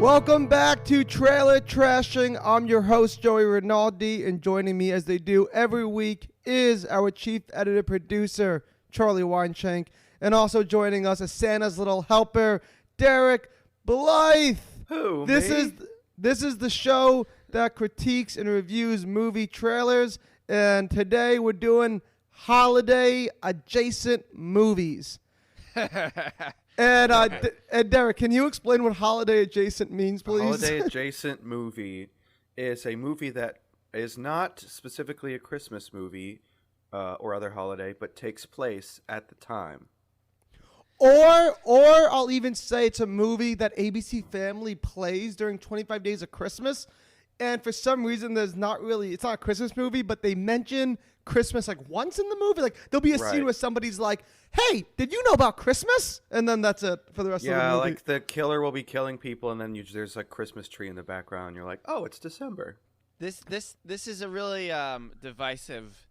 Welcome back to Trailer Trashing. I'm your host, Joey Rinaldi, and joining me as they do every week is our chief editor producer, Charlie Weinshank, and also joining us as Santa's little helper, Derek Blythe. Who, This me? is the show that critiques and reviews movie trailers, and today we're doing holiday adjacent movies. And Derek, can you explain what holiday adjacent means, please? Holiday adjacent movie is a movie that is not specifically a Christmas movie or other holiday, but takes place at the time. Or I'll even say it's a movie that ABC Family plays during 25 Days of Christmas. And for some reason, it's not a Christmas movie, but they mention Christmas like once in the movie. Like there'll be a scene where somebody's like, "Hey, did you know about Christmas?" And then that's it for the rest of the movie. Yeah, like the killer will be killing people, and then there's a Christmas tree in the background. And you're like, "Oh, it's December." This is a really divisive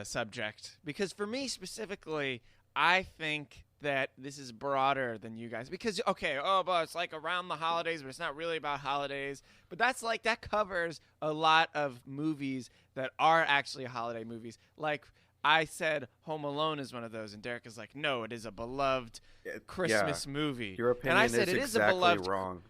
subject, because for me specifically, I think that this is broader than you guys, because but it's like around the holidays, but it's not really about holidays. But that covers a lot of movies that are actually holiday movies. Like I said, Home Alone is one of those, and Derek is like, no, it is a beloved Christmas movie. Your opinion and I said, is it exactly is a beloved wrong.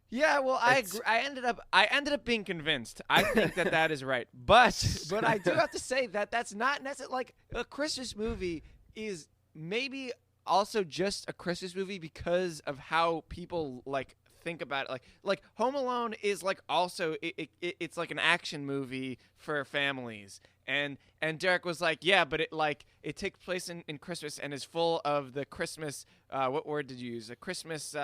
Yeah, well, I agree. I ended up being convinced. I think that is right, but I do have to say that that's not necessarily like a Christmas movie is maybe also just a Christmas movie because of how people like think about it. Like Home Alone is like also it's like an action movie for families. And Derek was like, yeah, but it takes place in Christmas and is full of the Christmas. What word did you use? A Christmas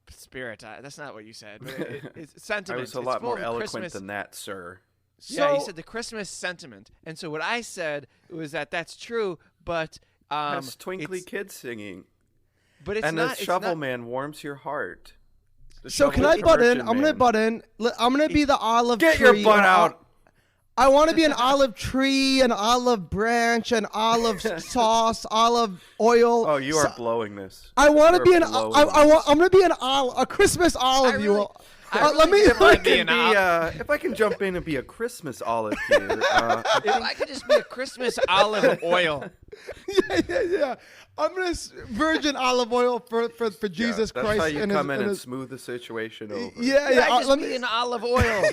spirit. That's not what you said. But it's sentiment. I was a lot more eloquent than that, sir. Yeah, you said the Christmas sentiment. And so what I said was that's true, but That's twinkly kids singing. But it's and not. the Shovel Man warms your heart. So can I butt in? I'm going to butt in. I'm going to be the olive tree. Get your butt out. I want to be an olive tree, an olive branch, an olive sauce, olive oil. Oh, you are blowing this. I want to be I'm going to be a Christmas olive. If I can jump in and be a Christmas olive here. If I could just be a Christmas olive oil. Yeah. I'm going to virgin olive oil for Jesus Christ. That's how you come in and smooth the situation over. Yeah. Let me be an olive oil.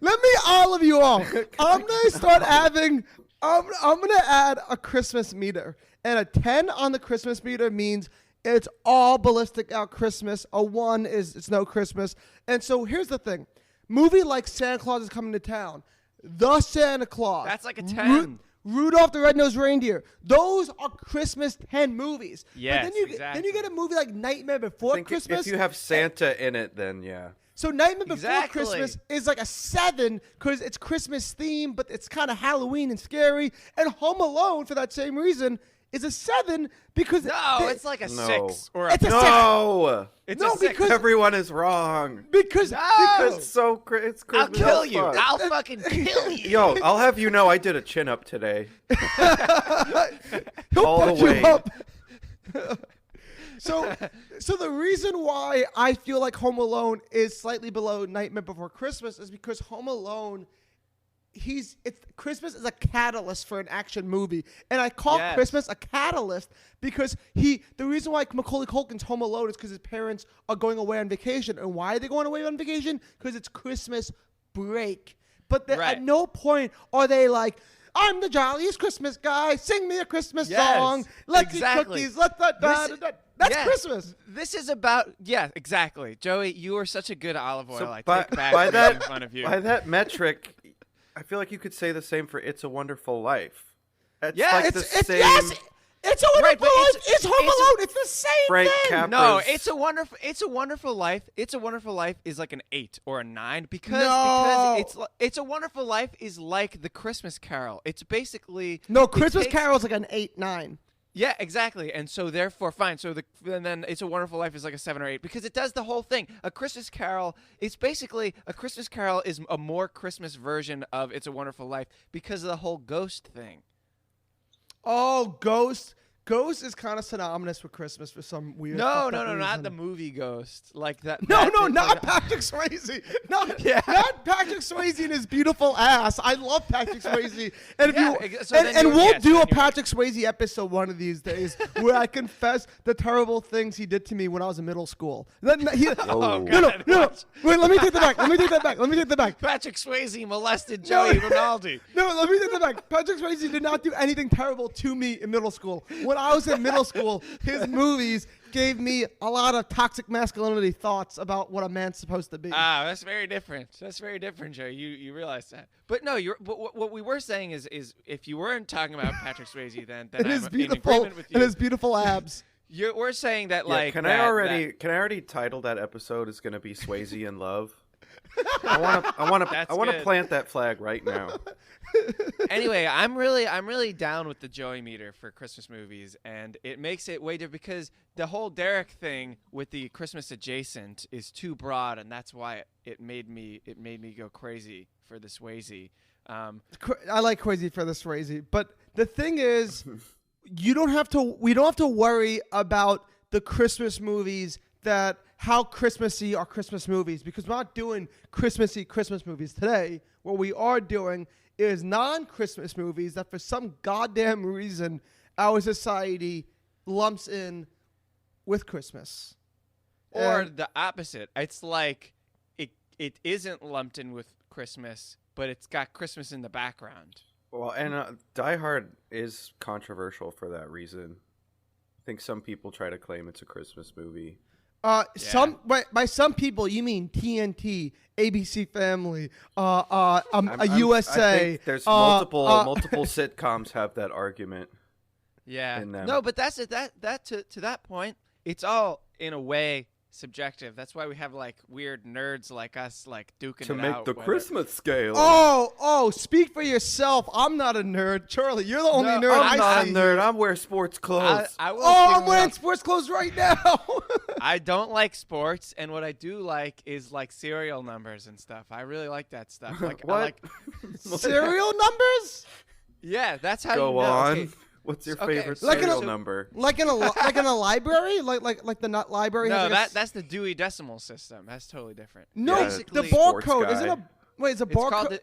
Let me olive you off. I'm going to start having, I'm going to add a Christmas meter. And a 10 on the Christmas meter means it's all ballistic out Christmas. A 1 is it's no Christmas. And so here's the thing. Movie like Santa Claus is Coming to Town. The Santa Claus. That's like a 10. Rudolph the Red-Nosed Reindeer. Those are Christmas 10 movies. Yes, but then exactly. Then you get a movie like Nightmare Before Christmas. If you have Santa in it, then yeah. So Nightmare Before Christmas is like a 7 because it's Christmas themed, but it's kind of Halloween and scary. And Home Alone, for that same reason, is a 7 because it's like a 6 or it's a 6. It's no, a 6. because everyone is wrong. Because it's Christmas. I'll kill you. I'll fucking kill you. Yo, I'll have you know I did a chin up today. He'll all put the way. you up. So the reason why I feel like Home Alone is slightly below Nightmare Before Christmas is because Home Alone, Christmas is a catalyst for an action movie, and I call Christmas a catalyst because the reason why Macaulay Culkin's Home Alone is because his parents are going away on vacation, and why are they going away on vacation? Because it's Christmas break, but at no point are they like, I'm the jolliest Christmas guy. Sing me a Christmas song. Let's eat cookies. That's Christmas. This is about exactly. Joey, you are such a good olive oil. I take back making fun of you. By that metric, I feel like you could say the same for It's a Wonderful Life. It's like the same. Yes, It's a Wonderful Life. It's Home Alone. It's the same Frank thing. Capra's. No, It's a Wonderful Life. It's a Wonderful Life is like an 8 or a 9 because It's a Wonderful Life is like the Christmas Carol. It's basically Christmas Carol is like an 8, 9. Yeah, exactly. And so therefore, fine. So then It's a Wonderful Life is like a 7 or 8 because it does the whole thing. A Christmas Carol is a more Christmas version of It's a Wonderful Life because of the whole ghost thing. Oh, ghost Ghost is kind of synonymous with Christmas for some weird. No, reason. not the movie Ghost. Like that. No, that thing, not like, Patrick Swayze. Not Yeah. Patrick Swayze and his beautiful ass. I love Patrick Swayze. And if Yeah, you so then and you're- we'll yeah, so do then a you're- Patrick Swayze episode one of these days where I confess the terrible things he did to me when I was in middle school. Oh, No. God, Wait, let me take that back. Patrick Swayze molested Joey Rinaldi. No, let me take that back. Patrick Swayze did not do anything terrible to me in middle school. When I was in middle school, his movies gave me a lot of toxic masculinity thoughts about what a man's supposed to be. Ah, that's very different. That's very different, Joe. You realize that. But no, but what we were saying is if you weren't talking about Patrick Swayze, then and I'm his in beautiful agreement with you. and his beautiful abs. We're saying that Yeah, like can that- I already title that episode is going to be Swayze in Love? I want That's to good. plant that flag right now. Anyway, I'm really down with the Joey meter for Christmas movies, and it makes it way different because the whole Derek thing with the Christmas adjacent is too broad, and that's why it made me go crazy for the Swayze. I like crazy for the Swayze, but the thing is, we don't have to worry about the Christmas movies that how Christmassy are Christmas movies because we're not doing Christmassy Christmas movies today. What we are doing is non-Christmas movies that for some goddamn reason our society lumps in with Christmas. Or And- the opposite. It's like it isn't lumped in with Christmas, but it's got Christmas in the background. Well, and Die Hard is controversial for that reason. I think some people try to claim it's a Christmas movie. Some by some people you mean TNT, ABC Family, USA. I think there's multiple sitcoms have that argument. Yeah. In them. No, but that's it. That to that point, it's all in a way subjective. That's why we have like weird nerds like us like duking To it make out. the whether- Christmas scale. Oh, speak for yourself. I'm not a nerd. Charlie, you're the only No, nerd I'm not I a see. nerd. I wear sports clothes. I will Oh, give I'm it wearing up. sports clothes right now. I don't like sports, and what I do like is like serial numbers and stuff. I really like that stuff. Like, I What? like, Serial numbers? yeah, that's how Go you know. on. Okay. What's your Okay, favorite like serial in a- number? Like in a library? Like the not library? No, has like that's the Dewey Decimal System. That's totally different. no. Yeah, The Basically, sports barcode guy. isn't a wait. It's a it's called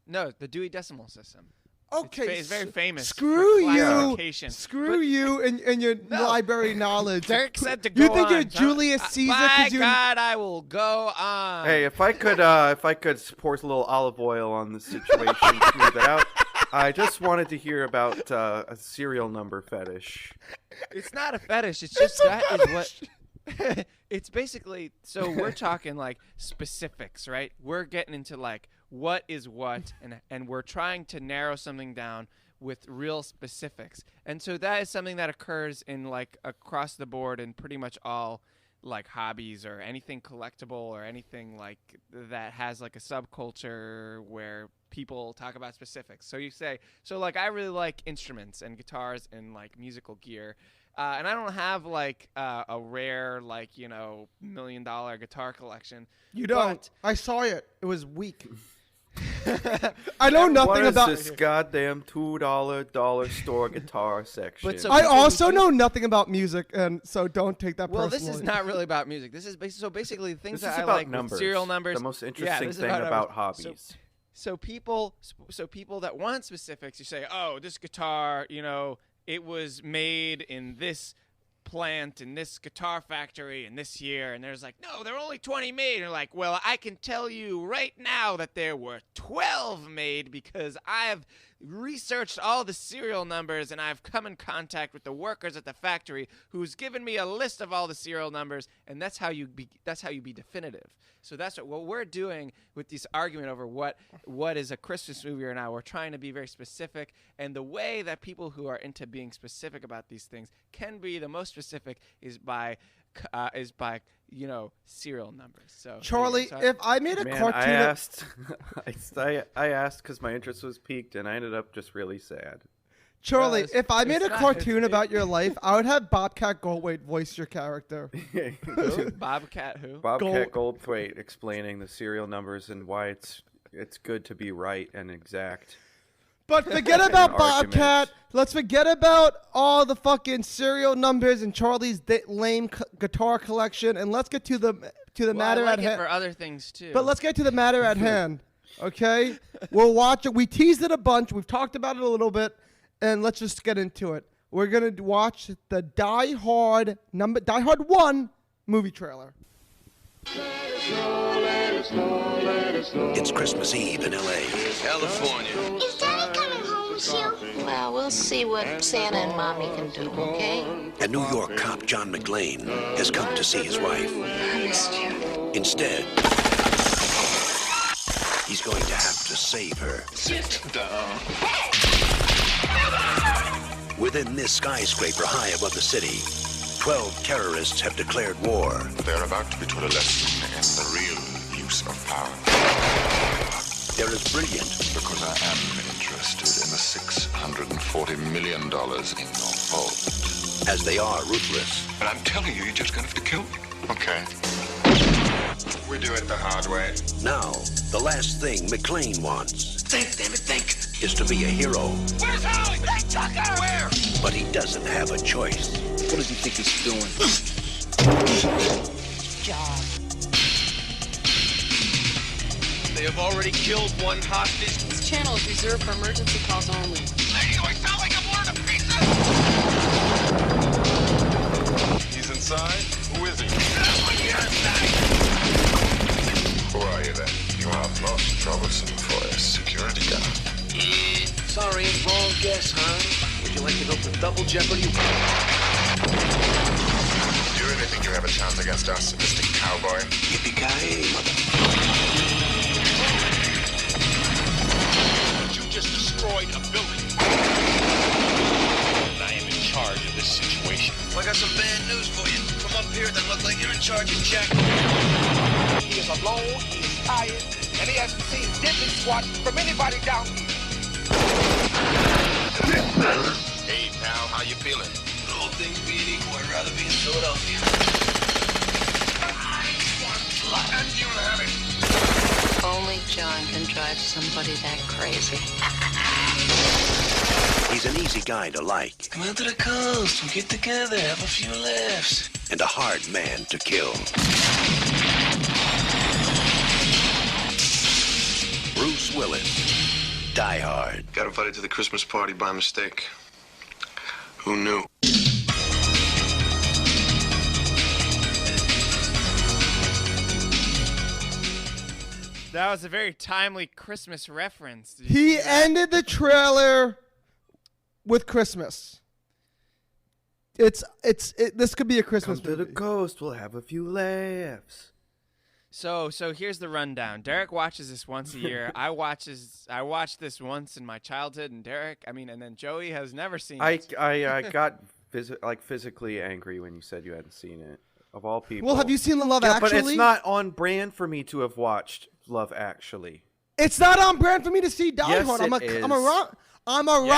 barcode. the Dewey Decimal System. Okay, It's very famous. Screw for you. classification. Screw you and your No. library knowledge. Derek said to go You think on. you're Julius Caesar? By 'Cause you God, I will go on. Hey, if I could pour a little olive oil on the situation, smooth it out. I just wanted to hear about a serial number fetish. It's not a fetish. It's just a that is fetish. what. It's basically so we're talking like specifics, right? We're getting into like what is what, and we're trying to narrow something down with real specifics. And so that is something that occurs in like across the board in pretty much all like hobbies or anything collectible or anything like that has like a subculture where people talk about specifics. So you say, so like I really like instruments and guitars and like musical gear. And I don't have like a rare like, $1 million guitar collection. You don't. But- I saw it. It was weak. I know nothing What is about. this goddamn $2 store guitar section? But so- I people also who do- know nothing about music, and so don't take that Well, personally. this is not really about music. This is so basically the things this is that I about like with numbers. serial numbers. The most Yeah, interesting this is thing about numbers. hobbies. So people that want specifics, you say, oh, this guitar, it was made in this plant in this guitar factory in this year, and there's like, no, there were only 20 made. And you're like, well, I can tell you right now that there were 12 made because I've researched all the serial numbers and I've come in contact with the workers at the factory who's given me a list of all the serial numbers, and that's how you be definitive. So that's what we're doing with this argument over what is a Christmas movie or not. We're trying to be very specific, and the way that people who are into being specific about these things can be the most specific is by serial numbers. So Charlie, so if I made a Man, cartoon, I asked, I asked because my interest was piqued, and I ended up just really sad. Charlie, it's- if I made a it's not- cartoon it's- about your life, I would have Bobcat Goldthwait voice your character. who? Bobcat who? Bobcat Goldthwait explaining the serial numbers and why it's good to be right and exact. But forget about An Bobcat. argument. Let's forget about all the fucking serial numbers and Charlie's lame guitar collection, and let's get to the matter I at like hand. it for other things too. But let's get to the matter at hand. Okay, we'll watch it. We teased it a bunch. We've talked about it a little bit, and let's just get into it. We're gonna watch the Die Hard 1 movie trailer. It's Christmas Eve in L.A. California. Is Daddy coming home soon? Well, we'll see what Santa and Mommy can do, okay? A New York cop, John McClane, has come to see his wife. I missed you. Instead, he's going to have to save her. Sit down. Within this skyscraper high above the city, 12 terrorists have declared war. They're about to be taught a lesson in the real use of power. They're as brilliant Because I am interested in the $640 million in your vault. as they are ruthless. But I'm telling you, you're just gonna have to kill me. Okay. We do it the hard way. Now, the last thing McClane wants Think, damn it, think. is to be a hero, Where's Holly? Hey, Tucker! Where? but he doesn't have a choice. What does he think he's doing? Job. They have already killed one hostage. This channel is reserved for emergency calls only. Lady, do I sound like I'm ordering a pizza? He's inside? Who is he? Who are you then? You are most troublesome for a security guard. Sorry, wrong guess, huh? Would you like to go for double jeopardy? Do you really think you have a chance against us, Mr. Cowboy? Yippee-ki-yay, mother. You just destroyed a building. I am in charge of this situation. Well, I got some bad news for you. Come up here, then look like you're in charge of Jack. He is alone, he is tired, and he hasn't seen dipping squat from anybody down here. Hey, pal, how you feeling? All things being equal, I'd rather be in Philadelphia. And you'll have it. Only John can drive somebody that crazy. He's an easy guy to like Come out to the coast, we'll get together, have a few laughs. and a hard man to kill. Bruce Willis, Die Hard. Got invited to the Christmas party by mistake. Who knew? That was a very timely Christmas reference. Did you He see that? ended the trailer with Christmas. This could be a Christmas Come to the movie. coast, we'll have a few laughs. So here's the rundown. Derek watches this once a year. I watched this once in my childhood, and and then Joey has never seen it. I got physically angry when you said you hadn't seen it. Of all people. Well, have you seen Love Yeah, Actually? but it's not on brand for me to have watched Love Actually. It's not on brand for me to see Die Yes, Hard. it I'm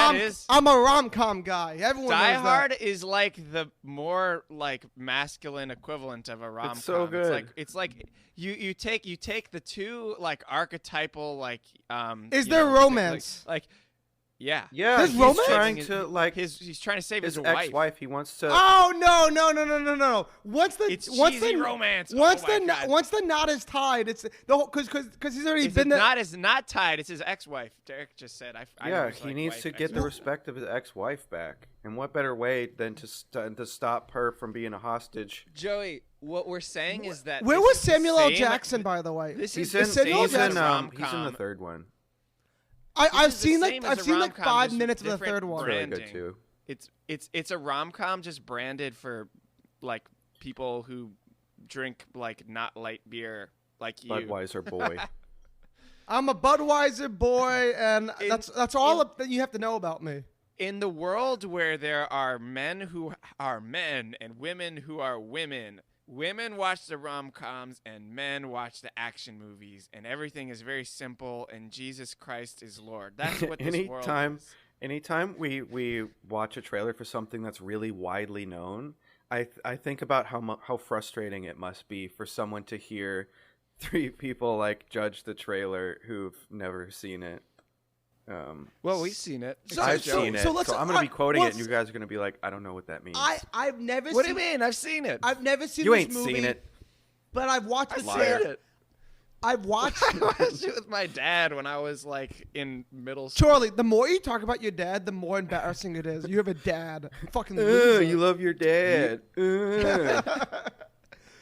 a is. rom-com guy. Everyone Die knows Hard that. is like the more like masculine equivalent of a rom-com. so good. It's like you take the two like archetypal like Is you there know, romance? like yeah. Yeah, There's he's romance? trying to like He's trying to save his his wife. ex-wife. He wants to. Oh no! Once the It's once cheesy the romance. once Oh my the God. once the knot is tied, it's the whole because he's already It's been there. not tied. It's his ex-wife. Derek just said. I Yeah, was he like, needs wife, to get the ex-wife. respect of his ex-wife back. And what better way than to stop her from being a hostage? Joey, what we're saying is that Where this was is the Samuel L. same- Jackson, by the way? This He's is in. the same Samuel He's as in. a Jackson. He's in the rom-com. third one. I've This is the seen same as a like rom-com, 5 just minutes of the different third one. It's really good branding. too. It's a rom-com just branded for like people who drink like not light beer like you. Budweiser boy. I'm a Budweiser boy, and In- that's all that you have to know about me. In the world where there are men who are men and women who are women, women watch the rom-coms and men watch the action movies, and everything is very simple, and Jesus Christ is Lord. That's what this world is. Anytime we watch a trailer for something that's really widely known, I think about how frustrating it must be for someone to hear three people like judge the trailer who've never seen it. Well, we've seen it. I've seen it, so I'm going to be quoting it, and you guys are going to be like, I don't know what that means. I've never What seen do you mean? I've seen it. I've never seen You this ain't movie. seen it. But I've watched the I've trailer. seen it. I've watched I watched it with my dad when I was like in middle school. Charlie, the more you talk about your dad, the more embarrassing it is. You have a dad. Fucking loser. You love your dad. Hey, No,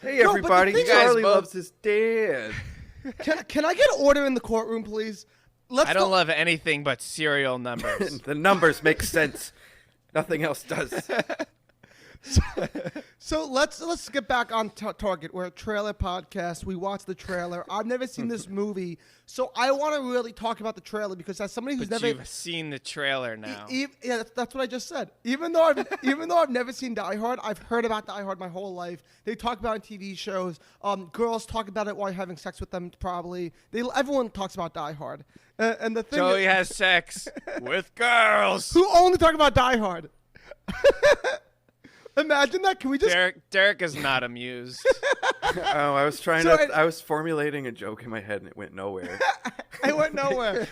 but everybody. the thing Charlie is, both- loves his dad. Can I get order in the courtroom, please? I don't love anything but serial numbers. The numbers make sense. Nothing else does. So let's get back on target. We're a trailer podcast. We watched the trailer. I've never seen this movie, so I want to really talk about the trailer because as somebody who's never You've seen the trailer now. Yeah, that's what I just said. Even though I've never seen Die Hard, I've heard about Die Hard my whole life. They talk about it on TV shows. Girls talk about it while having sex with them. Probably everyone talks about Die Hard. And the thing Joey has sex with girls. who only talk about Die Hard. Imagine that. Can we just? Derek is not amused. Oh, I was I was formulating a joke in my head and it went nowhere. I went nowhere.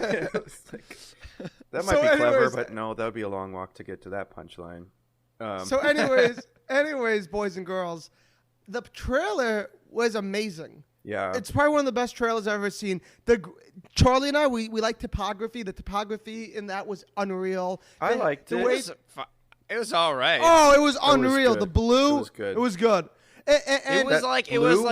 That might be clever, but no, that would be a long walk to get to that punchline. So anyways, boys and girls, the trailer was amazing. Yeah. It's probably one of the best trailers I've ever seen. Charlie and I, we like topography. The topography in that was unreal. I liked it. It was all right. Oh, it was unreal. Good. The blue. It was good. It was good. It was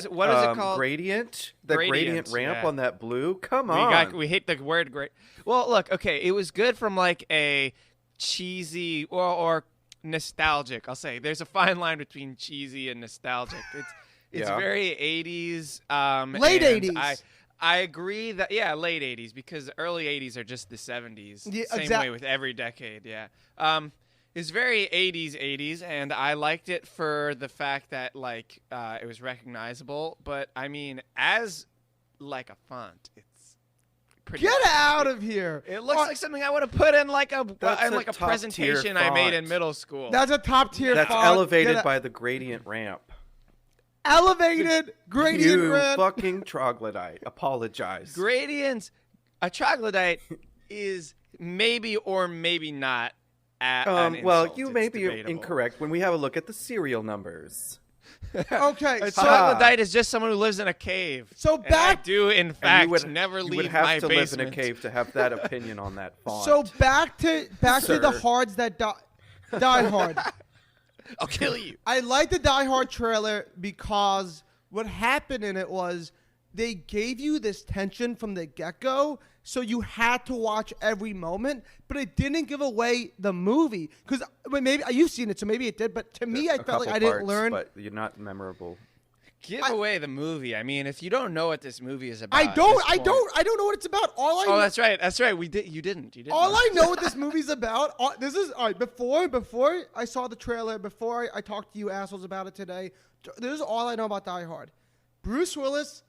what is it called? Gradient. The gradient ramp on that blue. Come on. We hate the word great. Well, look, okay, it was good from like a cheesy or nostalgic. I'll say there's a fine line between cheesy and nostalgic. It's very 80s. Late 80s. I agree that late 80s because early 80s are just the 70s. Yeah, Same way with every decade. Yeah. It's very 80s, and I liked it for the fact that like it was recognizable. But I mean, as like a font, it's pretty. Get out of here! It looks like something I would have put in like a top-tier presentation I made in middle school. That's a top tier. That's font. elevated by the gradient ramp. Elevated gradient ramp. You fucking troglodyte. Apologize. Gradients. A troglodyte is maybe or maybe not. Well, you may be incorrect when we have a look at the serial numbers. Okay, a troglodyte is just someone who lives in a cave. So and I do, in fact, never leave my basement. You would have to live in a cave to have that opinion on that font. So back to the hards that die hard. I'll kill you. I like the Die Hard trailer because what happened in it was they gave you this tension from the get-go, so you had to watch every moment, but it didn't give away the movie. Because maybe you've seen it, so maybe it did. But to me, I felt like I didn't learn. But you're not memorable. Give away the movie. I mean, if you don't know what this movie is about, I don't know what it's about. Oh, that's right. That's right. You didn't. All I know what this movie's about. This is all right. Before I saw the trailer, before I talked to you assholes about it today, this is all I know about Die Hard. Bruce Willis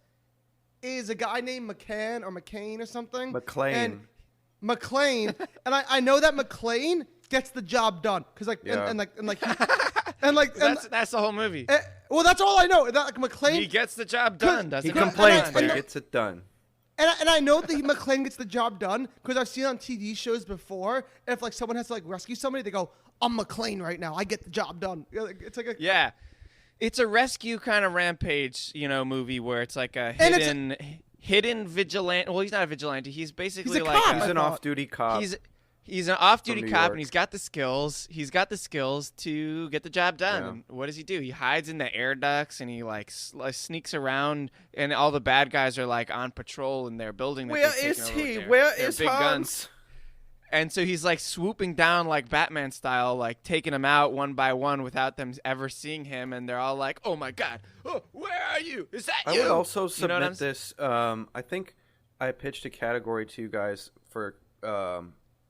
is a guy named McCain or something. McClane. And I know that McClane gets the job done because that's the whole movie. Well, that's all I know. That McClane. He gets the job done. He complains, but he gets it done. And I know that McClane gets the job done because I've seen on TV shows before. If like someone has to like rescue somebody, they go, "I'm McClane right now. I get the job done." It's like it's a rescue kind of rampage, movie where it's like a hidden vigilante. Well, he's not a vigilante. He's basically he's an off-duty cop. He's an off-duty cop, and he's got the skills. He's got the skills to get the job done. Yeah. And what does he do? He hides in the air ducts, and he sneaks around, and all the bad guys are like on patrol in their building. Where is he? Where is big Hans? Guns. And so he's like swooping down like Batman style, like taking them out one by one without them ever seeing him. And they're all like, "Oh my God, where are you? Is that you?" I would also submit this. I think I pitched a category to you guys for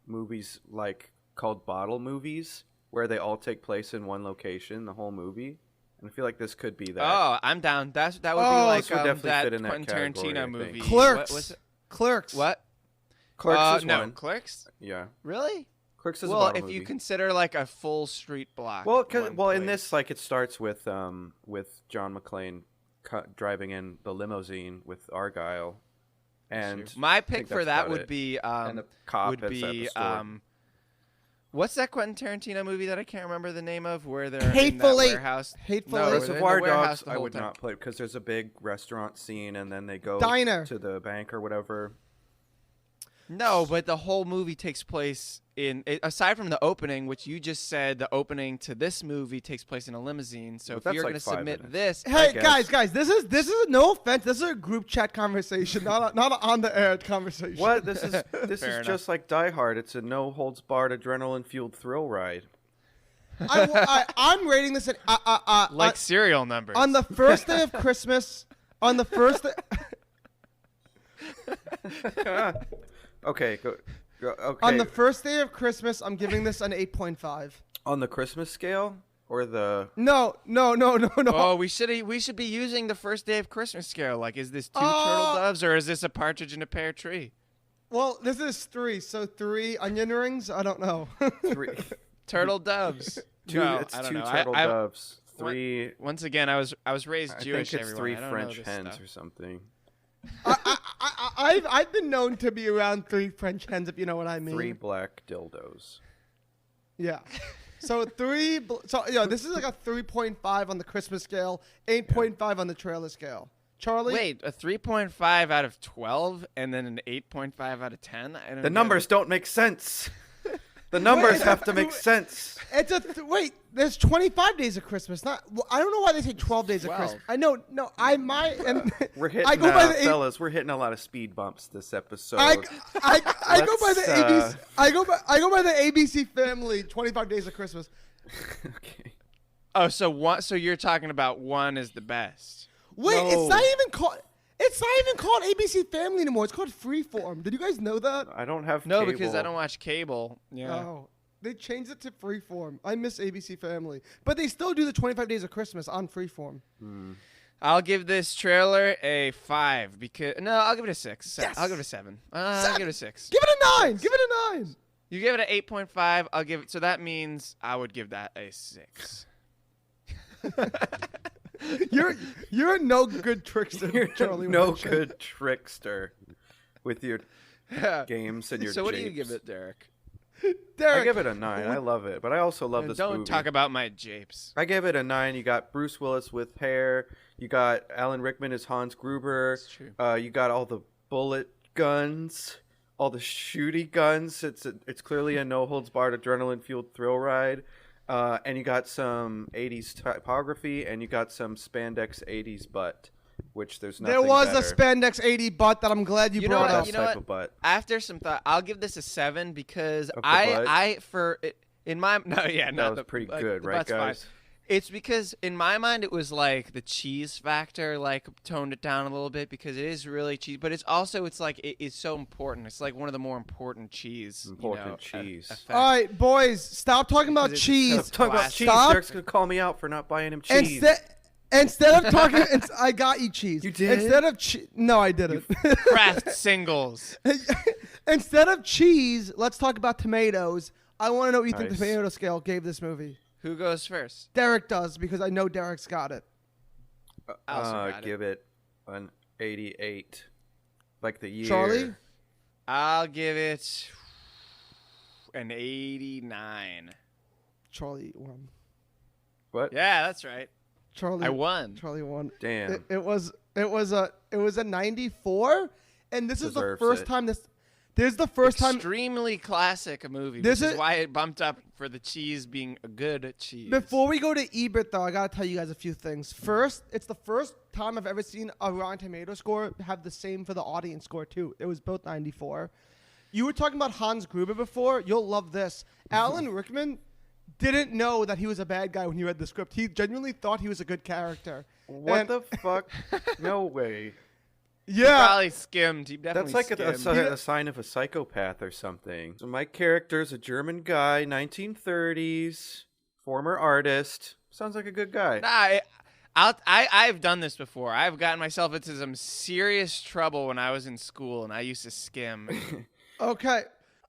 movies like called bottle movies, where they all take place in one location, the whole movie. And I feel like this could be that. Oh, I'm down. That would be like that fit in Quentin that category, Tarantino movie. Clerks. Clerks. What? Clerks is one. Clerks? Yeah. Really? Clerks is a bottle movie. Well, if you consider like a full street block. Well, in this, like, it starts with John McClane driving in the limousine with Argyle, And my pick for that would be and the cop would at be the store. what's that Quentin Tarantino movie that I can't remember the name of where they're Hateful in that Eight. warehouse? Hateful no, Eight. they're in the Reservoir warehouse Dogs the I whole would time. not play because there's a big restaurant scene and then they go Diner. to the bank or whatever. No, but the whole movie takes place aside from the opening, which you just said the opening to this movie takes place in a limousine. So if that's you're like going to 5 submit minutes. this, Hey guys, this is no offense. This is a group chat conversation, not an on the air conversation. What? This is enough. just like Die Hard. It's a no holds barred adrenaline fueled thrill ride. I'm rating this like serial numbers. on the first day of Christmas. On the first. Okay, go. Okay. On the first day of Christmas, I'm giving this an 8.5. On the Christmas scale or the No. Oh, we should be using the first day of Christmas scale. Like, is this 2 turtle doves or is this a partridge in a pear tree? Well, this is 3, so 3 onion rings. I don't know. 3 Turtle doves. two. No, It's I don't 2 know. turtle I- doves. 3. Once again, I was raised I Jewish. think it's everyone. 3 I don't French know this hens stuff. or something. I've been known to be around 3 French hens, if you know what I mean. 3 black dildos. Yeah. So this is like a 3.5 on the Christmas scale, 8.5 on the trailer scale. Charlie? Wait, a 3.5 out of 12 and then an 8.5 out of 10? I don't The get numbers it. don't make sense. The numbers have to make sense. It's wait. There's 25 days of Christmas. I don't know why they say 12 days 12. of Christmas. I know. No, I might. And We're hitting, I go by the fellas. We're hitting a lot of speed bumps this episode. I go by the Let's, ABC. I go by the ABC Family 25 Days of Christmas. Okay. Oh, so you're talking about one is the best. Wait, No. it's not even called. It's not even called ABC Family anymore. It's called Freeform. Did you guys know that? I don't have No, cable. because I don't watch cable. Yeah. Oh, they changed it to Freeform. I miss ABC Family, but they still do the 25 Days of Christmas on Freeform. I'll give this trailer a 5 because I'll give it a 6. Yes. I'll give it a 7. I'll give it a 6. Give it a 9. Give it a 9. You give it an 8.5. I'll give it. So that means I would give that a 6. You're no good trickster, You're Charlie. no Winston. good trickster with your games and your So what do you japes. give it, Derek? Derek, I give it a 9. I love it, but I also love this Don't movie. talk about my japes. I give it a 9. You got Bruce Willis with hair. You got Alan Rickman as Hans Gruber. That's true. You got all the bullet guns, all the shooty guns. It's clearly a no holds barred adrenaline fueled thrill ride. And you got some 80s typography, and you got some spandex 80s butt, which there's nothing there was better. a spandex 80 butt that I'm glad you You know brought what? up. You know type what? of butt. After some thought, I'll give this a 7 because Of the butt? in my no yeah That no was the, pretty like, good, the right, butt's fine. guys? It's because in my mind it was like the cheese factor like toned it down a little bit because it is really cheese, but it's like it is so important. It's like one of the more important cheese. Important cheese. Effects. All right, boys, stop talking about Because it's cheese. so Talk about cheese. Stop. Derek's gonna call me out for not buying him cheese. Instead of talking, I got you cheese. You did? Instead of no, I didn't. Kraft singles. Instead of cheese, let's talk about tomatoes. I want to know what you think the Nice. tomato scale gave this movie. Who goes first? Derek does because I know Derek's got it. I also got it. Give it an 88, like the year. Charlie? I'll give it an 89. Charlie won. What? Yeah, that's right. Charlie, I won. Charlie won. Damn. It was a 94, and this is the Deserves first it. time this is the first time. Extremely classic a movie. This Which is is- why it bumped up for the cheese being a good cheese. Before we go to Ebert, though, I gotta tell you guys a few things. First, it's the first time I've ever seen a Rotten Tomato score have the same for the audience score too. It was both 94. You were talking about Hans Gruber before. You'll love this. Alan Rickman didn't know that he was a bad guy when he read the script. He genuinely thought he was a good character. What And- the fuck? No way. He Yeah. probably skimmed. He definitely That's like a skimmed. sign of a psychopath or something. So my character's a German guy, 1930s, former artist. Sounds like a good guy. I've done this before. I've gotten myself into some serious trouble when I was in school, and I used to skim. Okay.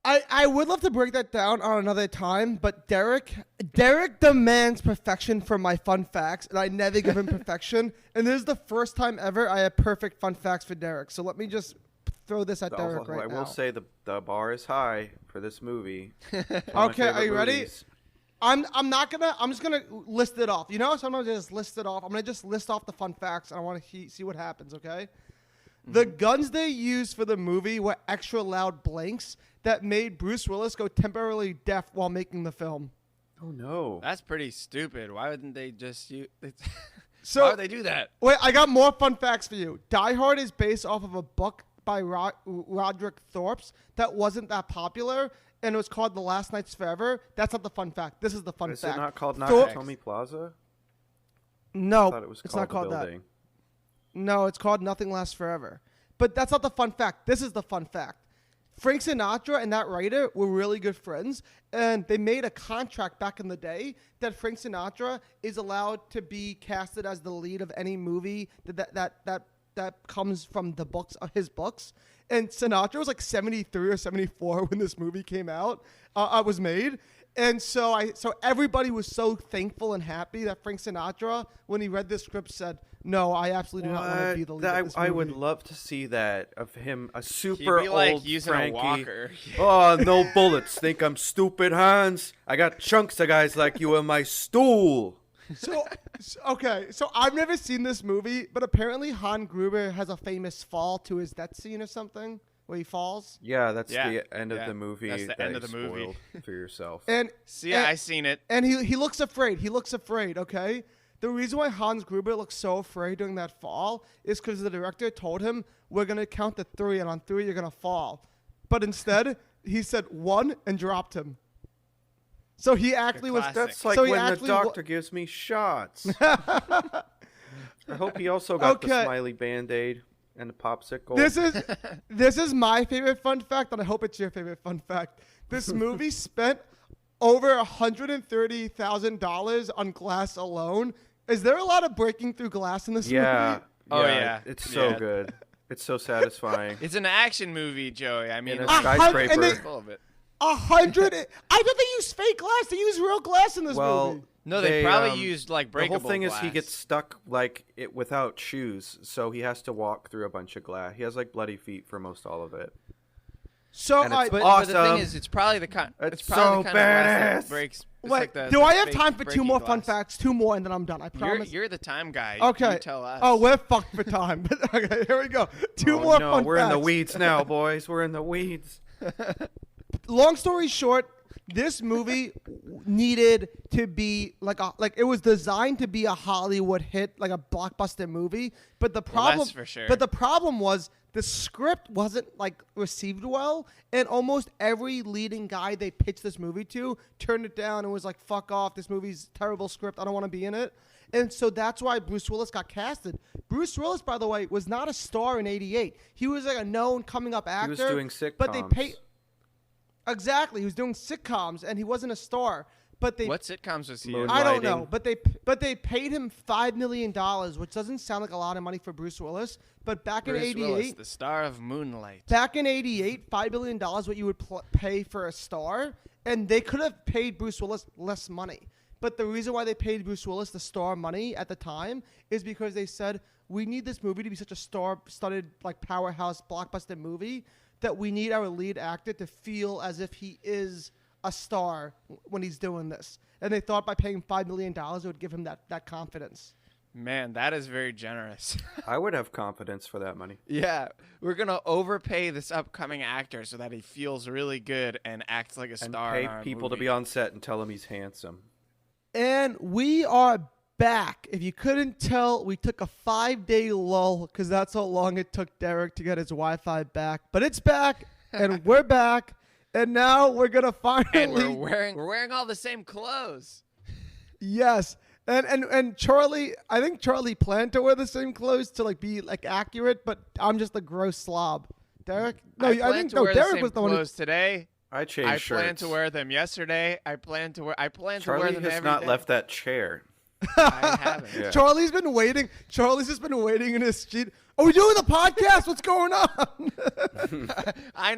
I would love to break that down on another time, but Derek demands perfection for my fun facts, and I never give him perfection. And this is the first time ever I have perfect fun facts for Derek. So let me just throw this at Derek right I now. will say the bar is high for this movie. Okay, are you ready? I'm just gonna list it off. You know, sometimes I just list it off. I'm gonna just list off the fun facts, and I want to see what happens. Okay. The guns they used for the movie were extra loud blanks that made Bruce Willis go temporarily deaf while making the film. Oh no, that's pretty stupid. Why wouldn't they just use? So why would they do that? Wait, I got more fun facts for you. Die Hard is based off of a book by Roderick Thorpe that wasn't that popular, and it was called The Last Nights Forever. That's not the fun fact. This is the fun fact. Is it not called Nakatomi Plaza? No, I thought it was it's not called the that. building. No, it's called Nothing Lasts Forever. But that's not the fun fact. This is the fun fact. Frank Sinatra and that writer were really good friends, and they made a contract back in the day that Frank Sinatra is allowed to be casted as the lead of any movie that comes from the books of his books. And Sinatra was like 73 or 74 when this movie came out. Was made. And so everybody was so thankful and happy that Frank Sinatra, when he read this script, said, "No, I absolutely do not want to be the lead of this movie." I would love to see that of him, a super He'd be like old using Frankie. a walker. Oh, no bullets. Think I'm stupid, Hans? I got chunks of guys like you in my stool. So I've never seen this movie, but apparently Hans Gruber has a famous fall to his death scene or something. Where he falls? Yeah, that's the end of the movie. That's the end of the movie for yourself. I seen it. And he looks afraid. He looks afraid. Okay. The reason why Hans Gruber looks so afraid during that fall is because the director told him, "We're gonna count to 3, and on 3 you're gonna fall." But instead, he said 1 and dropped him. So he actually was. That's like when the doctor gives me shots. I hope he also got the smiley Band-Aid. And a popsicle. This is my favorite fun fact, and I hope it's your favorite fun fact. This movie spent over $130,000 on glass alone. Is there a lot of breaking through glass in this movie? Oh yeah, it's so good. It's so satisfying. It's an action movie, Joey. I mean, in a skyscraper. Full of it. 100. I thought they used fake glass. They used real glass in this movie. No, they probably used like breakable glass. The whole thing glass. is he gets stuck like it without shoes, so he has to walk through a bunch of glass. He has like bloody feet for most all of it. So awesome. But the thing is, it's probably the kind. It's probably the kind of glass that breaks. Wait, do I have time for 2 more fun facts? 2 more, and then I'm done. I promise. You're the time guy. Okay. You tell us. Oh, we're fucked for time. Okay, here we go. 2 more fun facts. We're in the weeds now, boys. We're in the weeds. Long story short, this movie needed to be it was designed to be a Hollywood hit, like a blockbuster movie. But the problem, that's for sure. But the problem was the script wasn't received well, and almost every leading guy they pitched this movie to turned it down and was like, "Fuck off! This movie's terrible script. I don't want to be in it." And so that's why Bruce Willis got casted. Bruce Willis, by the way, was not a star in '88. He was like a known coming up actor. He was doing sitcoms. But they paid. Exactly, he was doing sitcoms, and he wasn't a star. But they what sitcoms was he in? I don't know, but they paid him $5 million, which doesn't sound like a lot of money for Bruce Willis. But back in '88, Willis, the star of Moonlight. Back in '88, $5 million, what you would pay for a star, and they could have paid Bruce Willis less money. But the reason why they paid Bruce Willis the star money at the time is because they said, we need this movie to be such a star-studded powerhouse blockbuster movie that we need our lead actor to feel as if he is a star when he's doing this. And they thought by paying $5 million, it would give him that confidence. Man, that is very generous. I would have confidence for that money. Yeah, we're going to overpay this upcoming actor so that he feels really good and acts like a star. And pay people to be on set and tell him he's handsome. And we are back. If you couldn't tell, we took a 5-day lull because that's how long it took Derek to get his Wi-Fi back. But it's back, and we're back, and now we're gonna finally. And we're wearing all the same clothes. Yes, and Charlie, I think Charlie planned to wear the same clothes to be accurate, but I'm just a gross slob. Derek, Derek was the one who today. I changed shirts. I planned to wear them yesterday. I plan to wear them every day. Charlie has not left that chair. I haven't. Yeah. Charlie's been waiting. Charlie's just been waiting in his seat. Are we doing the podcast? What's going on? I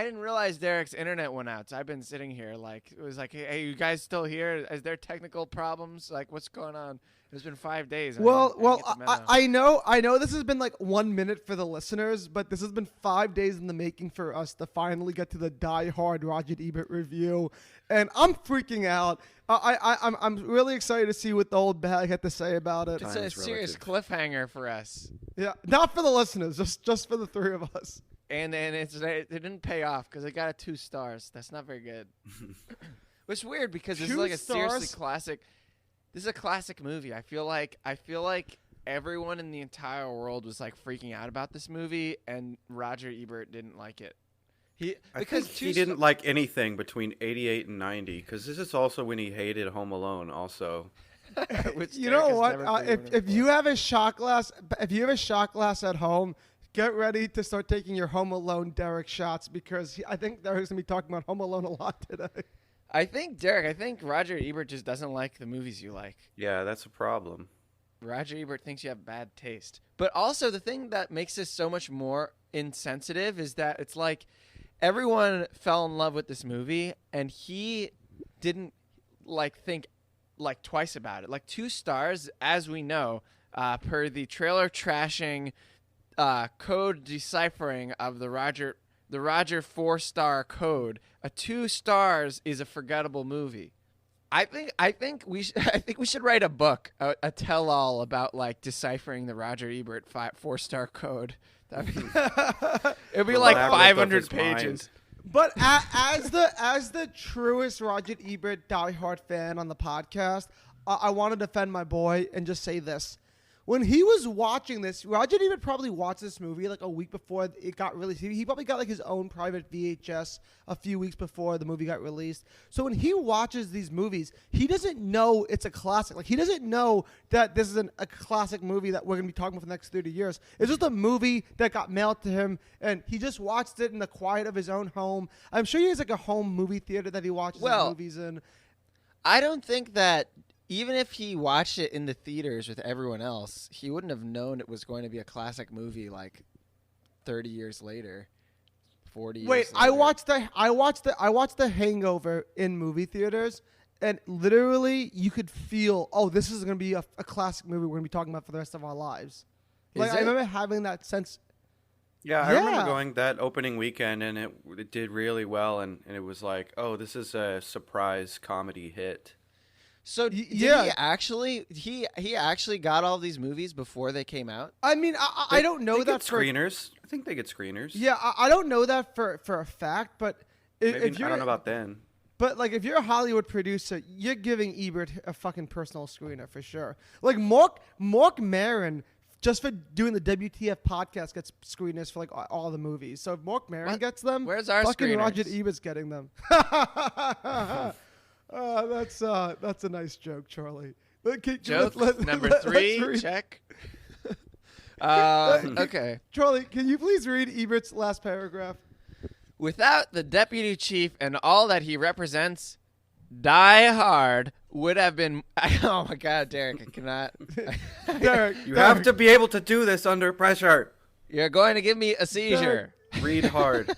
didn't realize Derek's internet went out. So I've been sitting here like it was like, hey, you guys still here? Is there technical problems? Like, what's going on? It's been 5 days. I know this has been like 1 minute for the listeners, but this has been 5 days in the making for us to finally get to the Die Hard Roger Ebert review, and I'm freaking out. I'm really excited to see what the old bag had to say about it. It's a serious cliffhanger for us. Yeah, not for the listeners, just for the three of us. And it didn't pay off because it got a 2 stars. That's not very good. It's weird because this is like a seriously classic. This is a classic movie. I feel like everyone in the entire world was like freaking out about this movie, and Roger Ebert didn't like it. He didn't like anything between 88 and 90, because this is also when he hated Home Alone. Also, you know what? If you have a shot glass, at home, get ready to start taking your Home Alone Derek shots, because I think Derek's gonna be talking about Home Alone a lot today. I think Roger Ebert just doesn't like the movies you like. Yeah, that's a problem. Roger Ebert thinks you have bad taste. But also the thing that makes this so much more insensitive is that it's like everyone fell in love with this movie and he didn't like think like twice about it. Like 2 stars, as we know, per the trailer trashing code deciphering of the Roger 4-star code, a 2 stars is a forgettable movie. I think we should write a book, a tell-all about like deciphering the Roger Ebert 4-star code. It'd be like 500 pages. But as the truest Roger Ebert diehard fan on the podcast, I want to defend my boy and just say this. When he was watching this, Roger Ebert probably watched this movie like a week before it got released. He probably got like his own private VHS a few weeks before the movie got released. So when he watches these movies, he doesn't know it's a classic. Like, he doesn't know that this is a classic movie that we're going to be talking about for the next 30 years. It's just a movie that got mailed to him, and he just watched it in the quiet of his own home. I'm sure he has like a home movie theater that he watches his movies in. I don't think that even if he watched it in the theaters with everyone else, he wouldn't have known it was going to be a classic movie like 30 years later, 40 years later. I watched the Hangover in movie theaters, and literally you could feel, this is going to be a classic movie we're going to be talking about for the rest of our lives. Like, I remember having that sense. Yeah, I remember going that opening weekend, and it did really well, and it was like, this is a surprise comedy hit. So he actually got all these movies before they came out? I mean, I don't know that for screeners. I think they get screeners. Yeah, I don't know that for a fact, but if you're, I don't know about then. But like, if you're a Hollywood producer, you're giving Ebert a fucking personal screener for sure. Like Mark Maron, just for doing the WTF podcast, gets screeners for like all the movies. So if Mark Maron gets them, where's our fucking screeners? Roger Ebert's getting them. That's a nice joke, Charlie. Joke number 3, check. Okay. Charlie, can you please read Ebert's last paragraph? Without the deputy chief and all that he represents, Die Hard would have been... Oh, my God, Derek, I cannot... Derek, you have to be able to do this under pressure. You're going to give me a seizure. Read hard.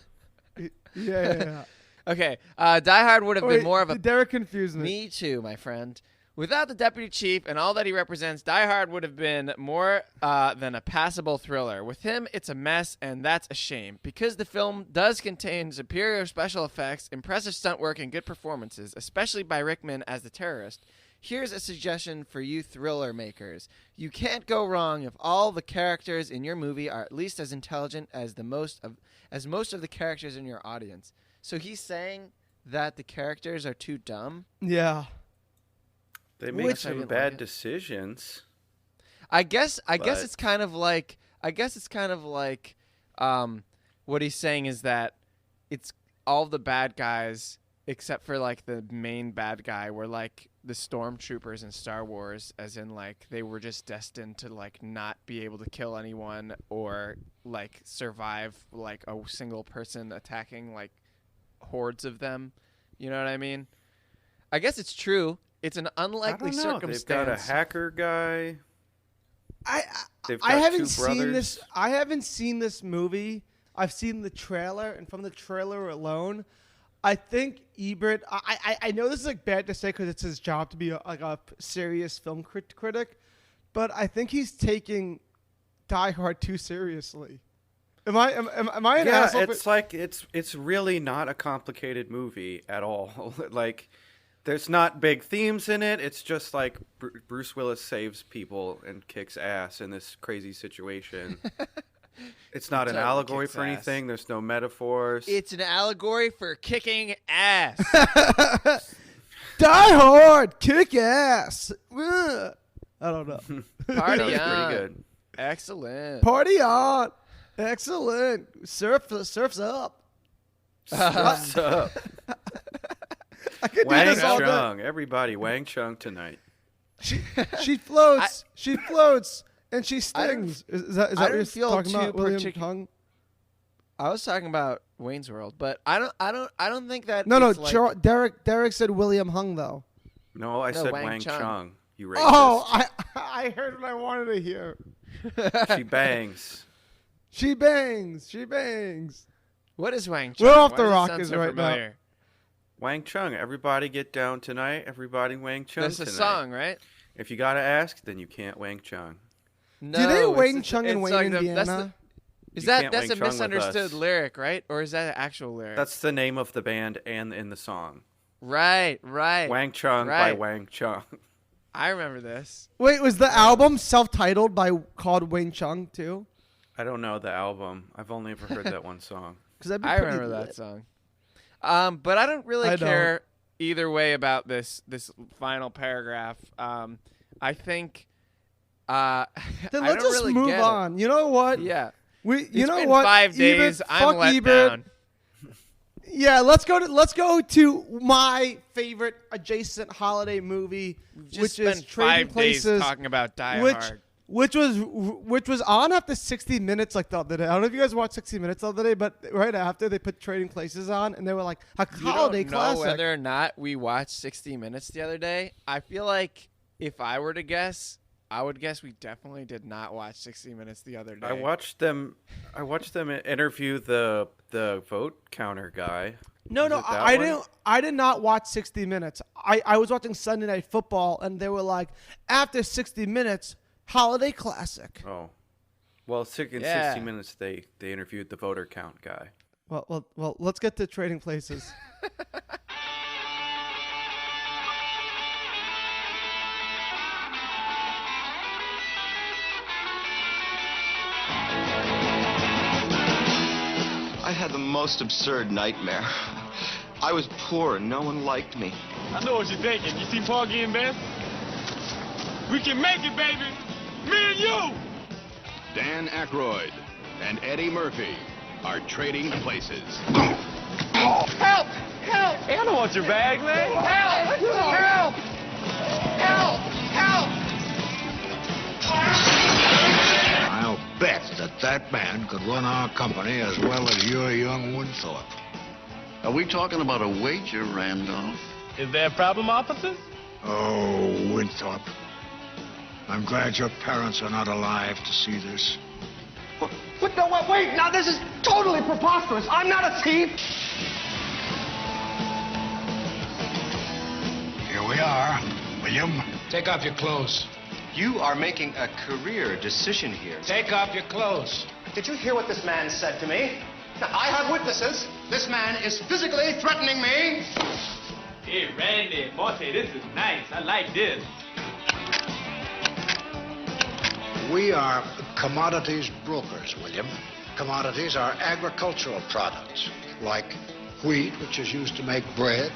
Yeah. Okay, Die Hard would have been more of a... Derek confused me. Me too, my friend. Without the deputy chief and all that he represents, Die Hard would have been more than a passable thriller. With him, it's a mess, and that's a shame. Because the film does contain superior special effects, impressive stunt work, and good performances, especially by Rickman as the terrorist, here's a suggestion for you thriller makers. You can't go wrong if all the characters in your movie are at least as intelligent as most of the characters in your audience. So he's saying that the characters are too dumb? Yeah. They make some bad decisions. I guess it's kind of like what he's saying is that it's all the bad guys except for like the main bad guy were like the stormtroopers in Star Wars, as in like they were just destined to like not be able to kill anyone or like survive like a single person attacking like hordes of them. You know what I mean? I guess it's true. It's an unlikely circumstance. They've got a hacker guy. They've got I haven't two brothers. seen this. I haven't seen this movie. I've seen the trailer, and from the trailer alone, I think Ebert. I know this is like bad to say because it's his job to be a serious film critic, but I think he's taking Die Hard too seriously. Am I an asshole? It's like it's really not a complicated movie at all. Like, there's not big themes in it. It's just like Bruce Willis saves people and kicks ass in this crazy situation. It's not an allegory for anything. There's no metaphors. It's an allegory for kicking ass. Die Hard, kick ass. I don't know. Party That was on. pretty good. Excellent. Party on. Excellent. Surf's up. What's up? I could do Wang this all day. Chung. Everybody, Wang Chung tonight. She floats. She floats. And she stings. Is that what you're talking about, William Tung? I was talking about Wayne's World, but I don't think that. No. it's like, Derek said William Hung though. No, I said Wang Chung. Chung. You racist. Oh, I heard what I wanted to hear. She bangs. She bangs. She bangs. What is Wang Chung? We're off Why the does it rockets sound so right familiar? now. Wang Chung. Everybody get down tonight. Everybody Wang Chung That's tonight. a song, right? If you gotta ask, then you can't Wang Chung. No, Do they it's- Wang Chung in it's Wayne, like Indiana? Is You that can't that's Wang a Chung with misunderstood us. lyric, right? Or is that an actual lyric? That's the name of the band and in the song. right. Wang Chung by Right. Wang Chung. I remember this. Wait, was the album self-titled called Wayne Chung too? I don't know the album. I've only ever heard that one song. Because I remember that song. But I don't really I care either way about this final paragraph. I think. Then I let's don't just really move get it. on. You know what? Yeah. You It's know been what? 5 days. Ebert, I'm fuck let Ebert. down. Yeah, let's go to my favorite adjacent holiday movie, Just which is spent Trading 5 Places, days talking about Die which Hard. which was on after 60 Minutes like the other day. I don't know if you guys watched 60 Minutes the other day, but right after they put Trading Places on, and they were like a You holiday don't know classic. whether or not we watched 60 Minutes the other day. I feel like if I were to guess, I would guess we definitely did not watch 60 Minutes the other day. I watched them interview the vote counter guy. No, Is it that I one? didn't. I did not watch 60 Minutes. I was watching Sunday Night Football, and they were like, after 60 Minutes, holiday classic. Oh, well, in Yeah. 60 Minutes they interviewed the voter count guy. Well, let's get to Trading Places. I had the most absurd nightmare. I was poor and no one liked me. I know what you're thinking. You see Porgy and Bess? We can make it, baby. Me and you. Dan Aykroyd and Eddie Murphy are trading places. Help! Help! Hey, I don't want your bag, man. Help! Help! Help! Help! I'll bet that man could run our company as well as your young Winthorpe. Are we talking about a wager, Randolph? Is there a problem, officer? Oh, Winthorpe. I'm glad your parents are not alive to see this. What? No, wait. Now, this is totally preposterous. I'm not a thief. Here we are. William. Take off your clothes. You are making a career decision here. Take off your clothes. Did you hear what this man said to me? Now, I have witnesses. This man is physically threatening me. Hey, Randy, Monte, this is nice. I like this. We are commodities brokers, William. Commodities are agricultural products, like wheat, which is used to make bread,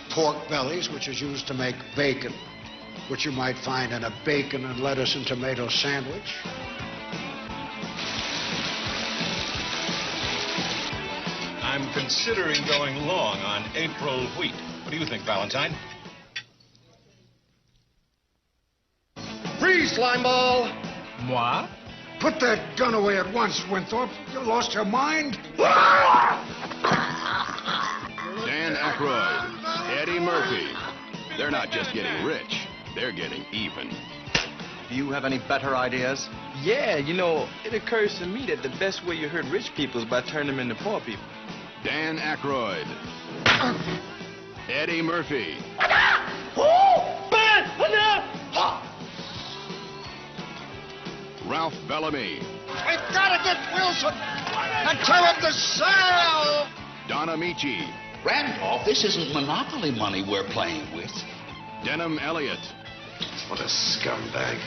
pork bellies, which is used to make bacon, which you might find in a bacon and lettuce and tomato sandwich. I'm considering going long on April wheat. What do you think, Valentine? Freeze, slimeball. Moi? Put that gun away at once, Winthorpe. You lost your mind? Dan Aykroyd, Eddie Murphy. They're not just getting rich, they're getting even. Do you have any better ideas? Yeah, you know, it occurs to me that the best way you hurt rich people is by turning them into poor people. Dan Aykroyd. Eddie Murphy. Ralph Bellamy. We've got to get Wilson and tell him to sell! Don Amici. Randolph, this isn't Monopoly money we're playing with. Denham Elliott. What a scumbag.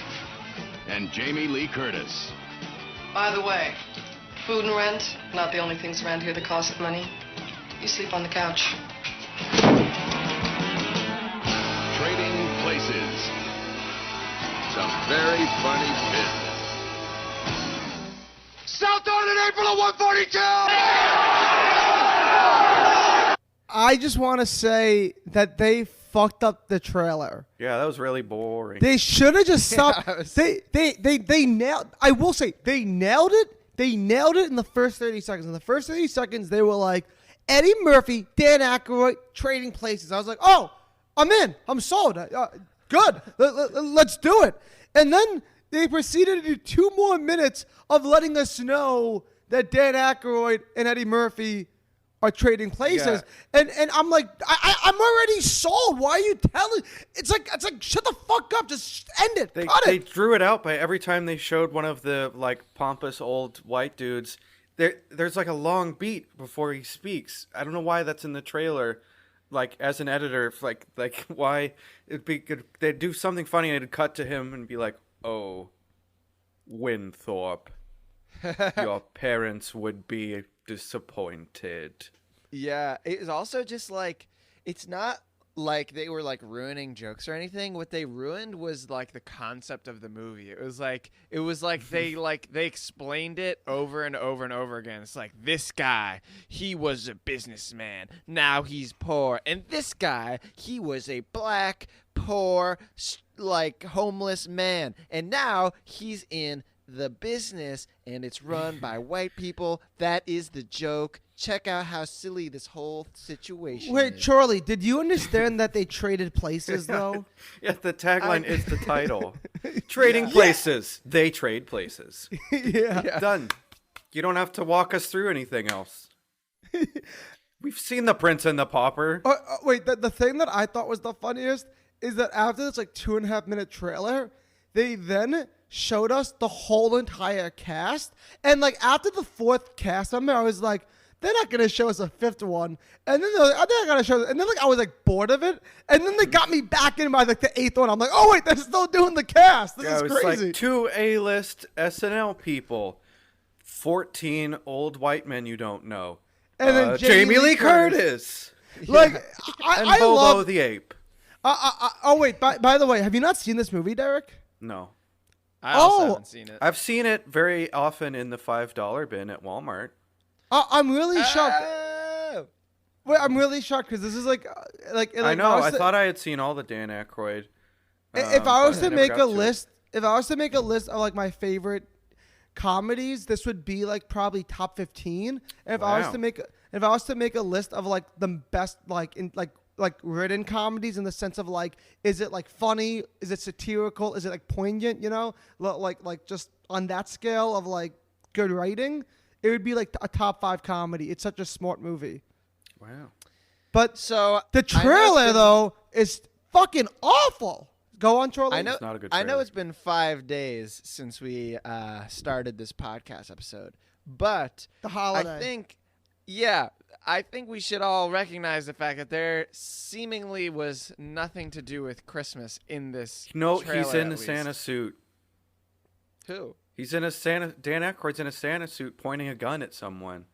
And Jamie Lee Curtis. By the way, food and rent, not the only things around here that cost money. You sleep on the couch. Trading Places. Some very funny business. South on in April of 142! I just want to say that they fucked up the trailer. Yeah, that was really boring. They should have just stopped. Yeah, They nailed. I will say they nailed it. They nailed it in the first 30 seconds. In the first 30 seconds, they were like Eddie Murphy, Dan Aykroyd, Trading Places. I was like, oh, I'm in. I'm sold. Good. Let's do it. And then they proceeded to do 2 more minutes of letting us know that Dan Aykroyd and Eddie Murphy are trading places, and I'm like, I'm already sold. Why are you telling? It's like shut the fuck up. Just end it. They drew it out by every time they showed one of the like pompous old white dudes. There's like a long beat before he speaks. I don't know why that's in the trailer. Like as an editor, like why it'd be good. They'd do something funny and it'd cut to him and be like, "Oh, Winthorpe, your parents would be disappointed." Yeah, it was also just like, it's not like they were like ruining jokes or anything. What they ruined was like the concept of the movie. It was like they explained it over and over and over again. It's like, this guy, he was a businessman, now he's poor, and this guy, he was a black, poor, like homeless man, and now he's in the business and it's run by white people. That is the joke. Check out how silly this whole situation Wait, is. Charlie, did you understand that they traded places though? Yeah, the tagline is the title. Trading places. They trade places. Yeah. Done. You don't have to walk us through anything else. We've seen the Prince and the Pauper. Wait, the thing that I thought was the funniest is that after this like 2.5 minute trailer, they then showed us the whole entire cast. And like after the 4th cast member, I was like, they're not going to show us a 5th one. And then they're like, they're going to show us. And then like I was like bored of it. And then they got me back in by like the 8th one. I'm like, oh wait, they're still doing the cast. This is it was crazy. like 2 A-list SNL people, 14 old white men you don't know. And then Jamie Lee Curtis. Like, and I Bobo love the Ape. Oh wait, by the way, have you not seen this movie, Derek? No. I also haven't seen it. I've seen it very often in the $5 bin at Walmart. I'm really shocked. Wait, I'm really shocked because this is like I know. I thought I had seen all the Dan Aykroyd. If I was to make a list, if I was to make a list of like my favorite comedies, this would be like probably top 15. And if I was to make a list of like the best like written comedies in the sense of like, is it like funny? Is it satirical? Is it like poignant? You know, like just on that scale of like good writing, it would be like a top 5 comedy. It's such a smart movie. Wow. But so the trailer though is fucking awful. Go on, Charlie. I know. It's not a good I know trailer. it's been 5 days since we started this podcast episode, but the holiday. I think we should all recognize the fact that there seemingly was nothing to do with Christmas in this. No, trailer, he's in at a least. Santa suit. Who? He's in a Santa. Dan Aykroyd's in a Santa suit, pointing a gun at someone.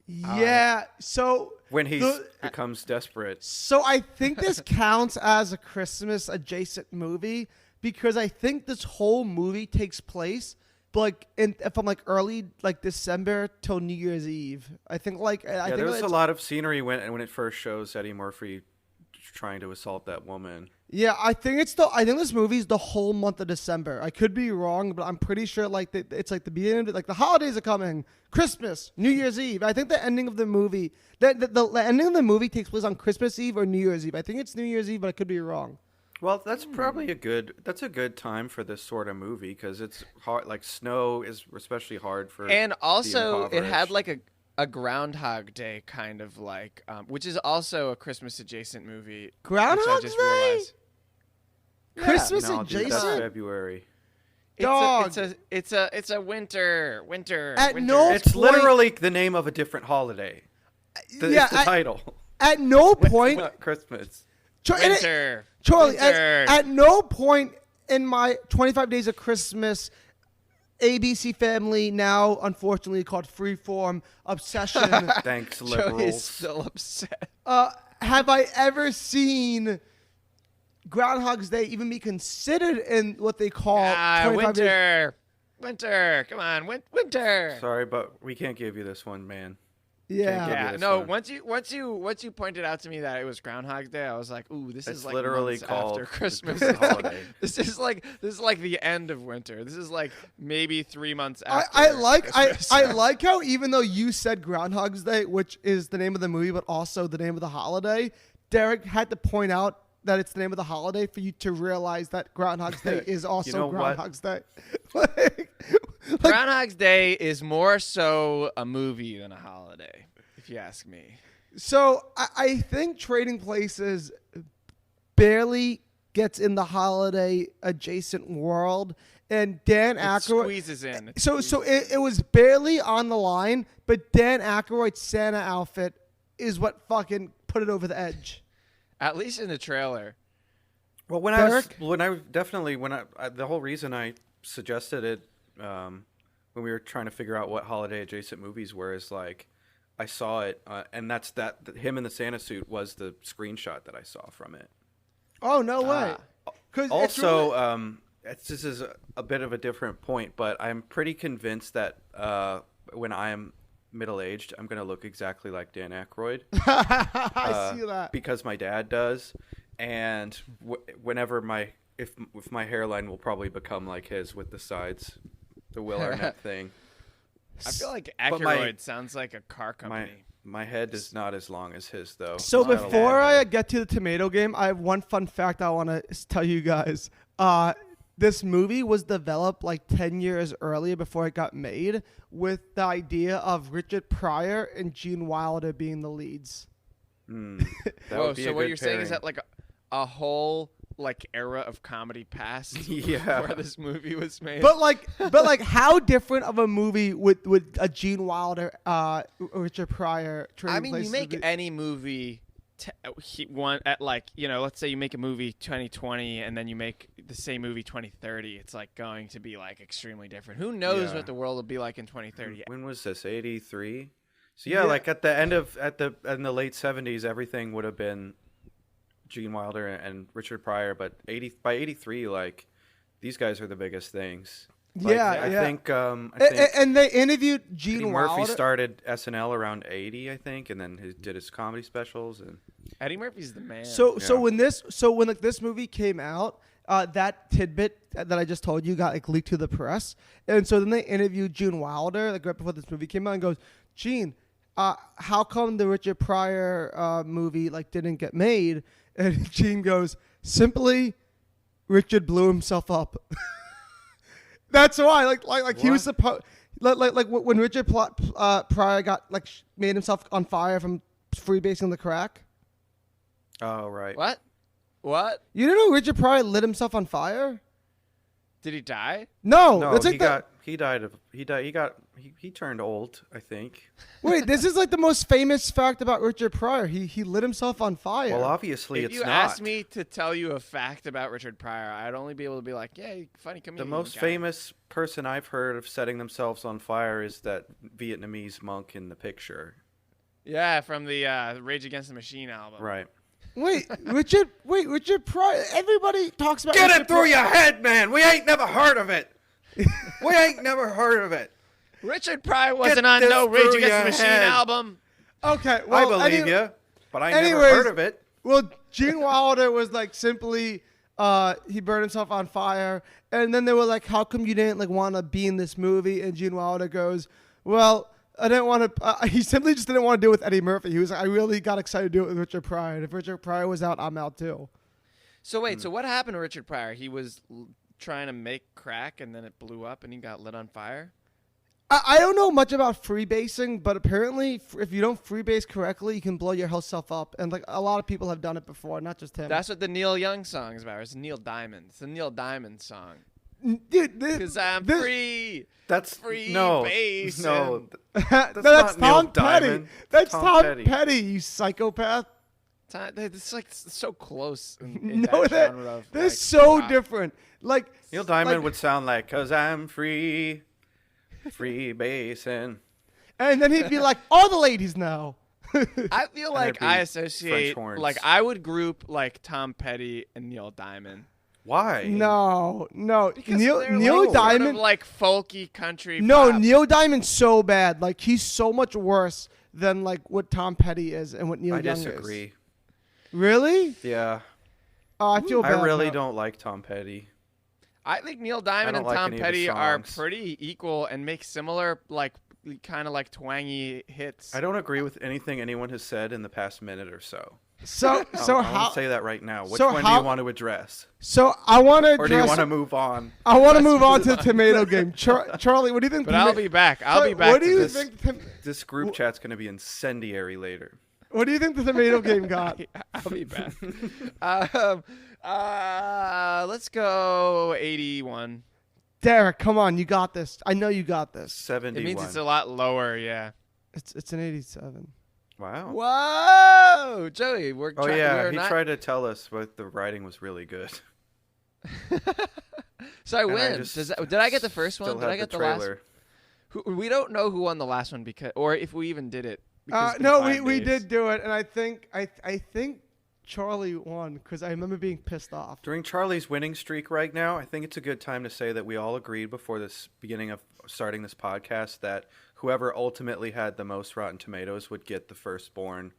Yeah. So when he becomes desperate. So I think this counts as a Christmas adjacent movie because I think this whole movie takes place like from like early like December till New Year's Eve. I think like there's a lot of scenery when it first shows Eddie Murphy trying to assault that woman. Yeah, I think this movie's the whole month of December. I could be wrong, but I'm pretty sure like it's like the beginning of like the holidays are coming, Christmas, New Year's Eve. I think the ending of the movie, the ending of the movie takes place on Christmas Eve or New Year's Eve. I think it's New Year's Eve, but I could be wrong. Well, that's probably a good time for this sort of movie because it's hard. Like snow is especially hard for. And also, the it had impoverished. like a Groundhog Day kind of like, which is also a Christmas adjacent movie. Groundhog which I just Day? realized. Christmas No, dude, that's adjacent? February. Dog. It's a winter. At winter. no It's point- literally the name of a different holiday. It's the title. At no point, Not Christmas. Winter. Charlie, Winter. at no point in my 25 Days of Christmas ABC Family, now unfortunately called Freeform Obsession, Thanks, Joey liberals. is still upset. have I ever seen Groundhog's Day even be considered in what they call 25 Days? Winter. Come on, winter. Sorry, but we can't give you this one, man. Yeah. give you this No, one. once you pointed out to me that it was Groundhog Day, I was like, ooh, this It's is like literally months called after Christmas. the holiday. This is like the end of winter. This is like maybe 3 months after. I Christmas. like how even though you said Groundhog's Day, which is the name of the movie, but also the name of the holiday, Derek had to point out that it's the name of the holiday for you to realize that Groundhog's Day is also know what? Groundhog's Day. Groundhog's Day is more so a movie than a holiday, if you ask me. So I think Trading Places barely gets in the holiday adjacent world, and Dan Aykroyd squeezes in. So it was barely on the line, but Dan Aykroyd's Santa outfit is what fucking put it over the edge. At least in the trailer. Well, the whole reason I suggested it when we were trying to figure out what holiday adjacent movies were is like I saw it and that's him in the Santa suit was the screenshot that I saw from it. Oh no way! Also, this is a bit of a different point, but I'm pretty convinced that when I am middle-aged, I'm gonna look exactly like Dan Aykroyd. I see that because my dad does, and whenever if my hairline will probably become like his with the sides, the Will Arnett thing. I feel like Aykroyd sounds like a car company. My head is not as long as his though. So before I get to the tomato game, I have one fun fact I want to tell you guys. This movie was developed like 10 years earlier before it got made with the idea of Richard Pryor and Gene Wilder being the leads. Whoa, so what you're saying is that like a whole like era of comedy passed before this movie was made? But like how different of a movie would a Gene Wilder, Richard Pryor Trading Places you make be? any movie let's say you make a movie 2020 and then you make the same movie 2030, it's like going to be like extremely different. Who knows what the world will be like in 2030? When was this? 83. So like at the end of in the late 70s, everything would have been Gene Wilder and Richard Pryor, but by 83, like these guys are the biggest things. Like, I think and they interviewed Gene Eddie Wilder. Murphy started SNL around 80, I think, and then he did his comedy specials. And Eddie Murphy's the man. So when this movie came out, that tidbit that I just told you got like leaked to the press, and so then they interviewed Gene Wilder like right before this movie came out and goes, Gene, how come the Richard Pryor movie like didn't get made? And Gene goes, simply, Richard blew himself up. That's why, like he was supposed, like when Richard Pryor got made himself on fire from freebasing the crack. Oh right. What? You didn't know Richard Pryor lit himself on fire? Did he die? No, it's he turned old, I think. Wait, this is like the most famous fact about Richard Pryor. He lit himself on fire. Well, obviously if it's you not. asked me to tell you a fact about Richard Pryor, I'd only be able to be like, yeah, funny comedian. The most famous person I've heard of setting themselves on fire is that Vietnamese monk in The Picture. Yeah, from the Rage Against the Machine album. Right. Richard Pryor. Everybody talks about. Get Richard it through Pryor. your head, man. We ain't never heard of it. We ain't never heard of it. Richard Pryor wasn't on no Rage Against the Machine album. Okay, well, I believe you, but I never heard of it. Well, Gene Wilder was like simply he burned himself on fire, and then they were like, "How come you didn't want to be in this movie?" And Gene Wilder goes, "Well, I didn't want to." He simply just didn't want to do it with Eddie Murphy. He was like, "I really got excited to do it with Richard Pryor. And if Richard Pryor was out, I'm out too." So wait, so what happened to Richard Pryor? He was trying to make crack, and then it blew up, and he got lit on fire? I don't know much about freebasing, but apparently if you don't freebase correctly, you can blow your whole self up. And like a lot of people have done it before, not just him. That's what the Neil Young song is about. It's Neil Diamond. It's the Neil Diamond song. Dude, because I'm free. That's free no, bass. no. That's Tom Petty. That's Tom Petty. Petty, you psychopath. It's like so close. In No, that genre of, they're like, so rock. different. Like Neil Diamond like, would sound like, "'Cause I'm free, free basin." And then he'd be like, all the ladies know. I feel like I associate, French horns. like I would group like Tom Petty and Neil Diamond. Why? No. Because Neil they're Diamond, sort of like folky country. No, pop. Neil Diamond's so bad. Like he's so much worse than like what Tom Petty is and what Neil I Young disagree. is. Really? Yeah. Oh, I feel bad. I really now. don't like Tom Petty. I think Neil Diamond and like Tom any of his Petty are songs. pretty equal and make similar, like kind of like twangy hits. I don't agree with anything anyone has said in the past minute or so. So I how? want to say that right now. Which so one how- do you want to address? So I want to Or do you want to move on? I want to move on to the tomato game. Charlie, what do you think? But I'll be back. I'll be back. What do to you this. think? This group chat's going to be incendiary later. What do you think the tomato game got? I'll be back. Let's go 81. Derek, come on, you got this. I know you got this. 71. It means it's a lot lower, yeah. It's an 87. Wow. Whoa, Joey, we're Oh try- yeah, we're he not- tried to tell us, but the writing was really good. So I And win. just Did I get the first one? still Did I have get the the last? trailer. We don't know who won the last one because, or if we even did it. because it's been No, 5 we days. did do it, and I think Charlie won because I remember being pissed off. During Charlie's winning streak right now, I think it's a good time to say that we all agreed before this beginning of starting this podcast that whoever ultimately had the most Rotten Tomatoes would get the firstborn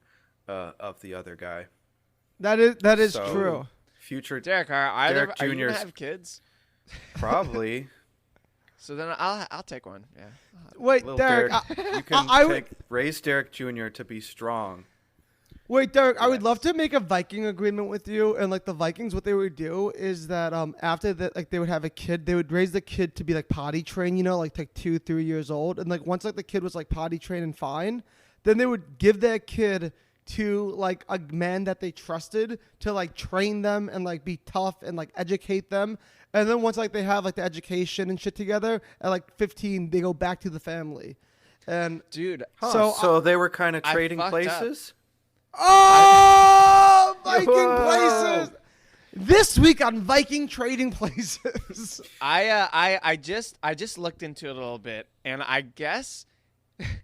of the other guy. That is So, true. Future Derek, are you gonna have kids? Probably. So then I'll take one. Yeah. Wait, Little Derek, you can I would- raise Derek Jr. to be strong. Wait, Derek, I would love to make a Viking agreement with you. And like the Vikings, what they would do is that after that, like they would have a kid, they would raise the kid to be like potty trained, like 2-3 years old. And like once like the kid was like potty trained and fine, then they would give that kid to like a man that they trusted to like train them and like be tough and like educate them. And then once like they have like the education and shit together at like 15, they go back to the family. And dude, so they were kind of I trading fucked places. Oh, Viking Whoa. places! This week on Viking Trading Places. I just looked into it a little bit, and I guess,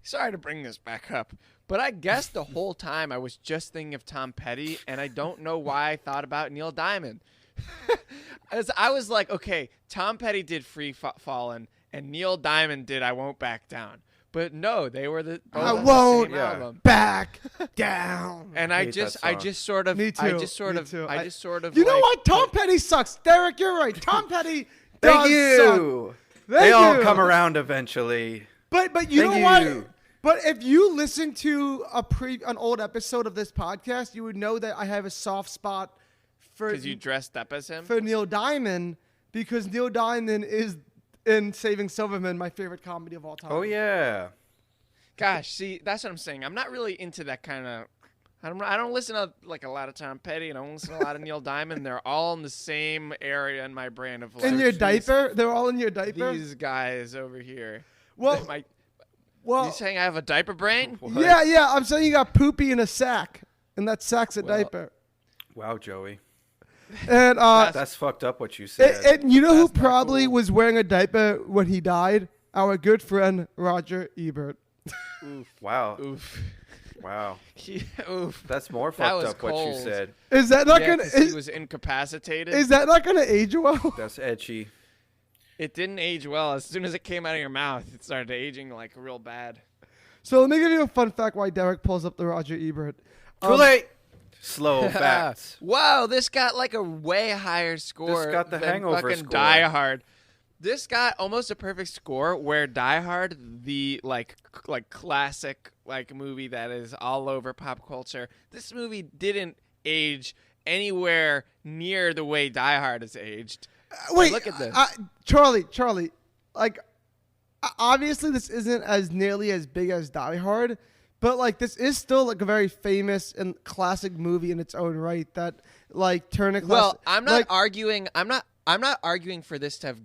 sorry to bring this back up, but I guess the whole time I was just thinking of Tom Petty, and I don't know why I thought about Neil Diamond. As I was like, okay, Tom Petty did Free Fallin', and Neil Diamond did I Won't Back Down. But no, they were both I on won't the same album. back down. And I just sort of, Me too. I just sort Me of, too. I just sort of. You know like, what? Tom Petty sucks. Derek, you're right. Tom Petty Thank does you. suck. They all you. come around eventually. But you Thank know what? you. But if you listen to an old episode of this podcast, you would know that I have a soft spot for because you dressed up as him. for Neil Diamond because Neil Diamond is in Saving Silverman, my favorite comedy of all time. Oh yeah. Gosh, see, that's what I'm saying. I'm not really into that kind of. I don't listen to like a lot of Tom Petty, and I don't listen to a lot of Neil Diamond. They're all in the same area in my brain of like. In your diaper? They're all in your diaper? These guys over here. Well, you saying I have a diaper brain? Yeah. I'm saying you got poopy in a sack, and that sack's a diaper. Wow, Joey. And that's fucked up what you said. And you know who probably was wearing a diaper when he died? Our good friend Roger Ebert. Oof. Wow. Oof. Wow. Oof. That's more That fucked was up what you cold. said. Is that not Yeah, gonna? 'cause he was incapacitated. Is that not gonna age well? That's edgy. It didn't age well. As soon as it came out of your mouth, it started aging like real bad. So let me give you a fun fact why Derek pulls up the Roger Ebert. Too late. Slow facts. Wow, this got like a way higher score. This got the than Hangover fucking score. Die Hard. This got almost a perfect score. Where Die Hard, the like classic like movie that is all over pop culture, this movie didn't age anywhere near the way Die Hard has aged. Wait, look at this. Charlie. Like, obviously this isn't as nearly as big as Die Hard, but like this is still like a very famous and classic movie in its own right. That like Turner. Well, I'm not arguing. I'm not arguing for this to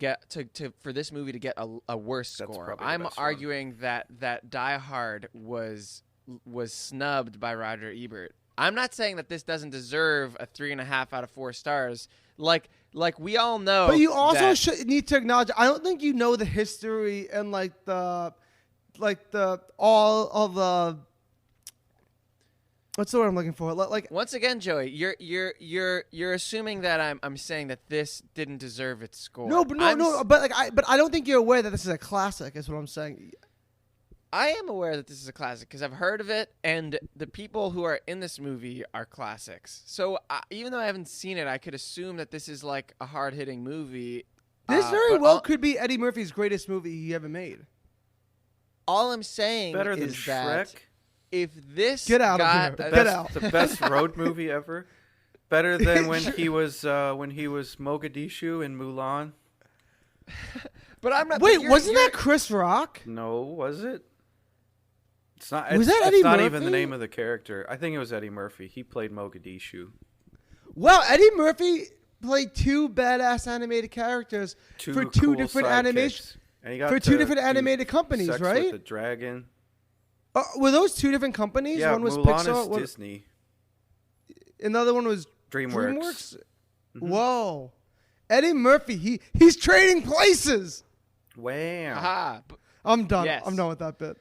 for this movie to get a worse score. I'm arguing that Die Hard was snubbed by Roger Ebert. I'm not saying that this doesn't deserve a 3.5 out of 4 stars. Like we all know. But you also need to acknowledge. I don't think you know the history and like all of the. What's the word I'm looking for? Like once again, Joey, you're assuming that I'm saying that this didn't deserve its score. No, but I don't think you're aware that this is a classic. Is what I'm saying. I am aware that this is a classic because I've heard of it, and the people who are in this movie are classics. So even though I haven't seen it, I could assume that this is like a hard-hitting movie. This very well could be Eddie Murphy's greatest movie he ever made. All I'm saying better than is Shrek. That if this get out got of here, get out. The best road movie ever. Better than when he was Mogadishu in Mulan. But I'm not. Wait, wasn't that Chris Rock? No, was it? It's not. Was that Eddie It's not Murphy? even the name of the character. I think it was Eddie Murphy. He played Mogadishu. Well, Eddie Murphy played 2 badass animated characters for 2 different animations for 2 different animated companies, Sex right? With the Dragon. Were those 2 different companies? Yeah, one was Mulan Pixar, is Disney. Another one was DreamWorks. Mm-hmm. Whoa, Eddie Murphy, he's trading places. Wow. Aha. I'm done. Yes. I'm done with that bit.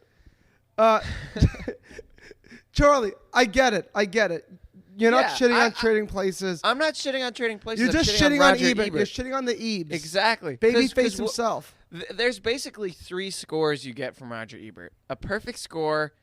Charlie, I get it. You're not shitting on Trading Places. I'm not shitting on Trading Places. You're just shitting on Ebert. You're shitting on the Ebs. Exactly. Babyface himself. There's basically 3 scores you get from Roger Ebert. A perfect score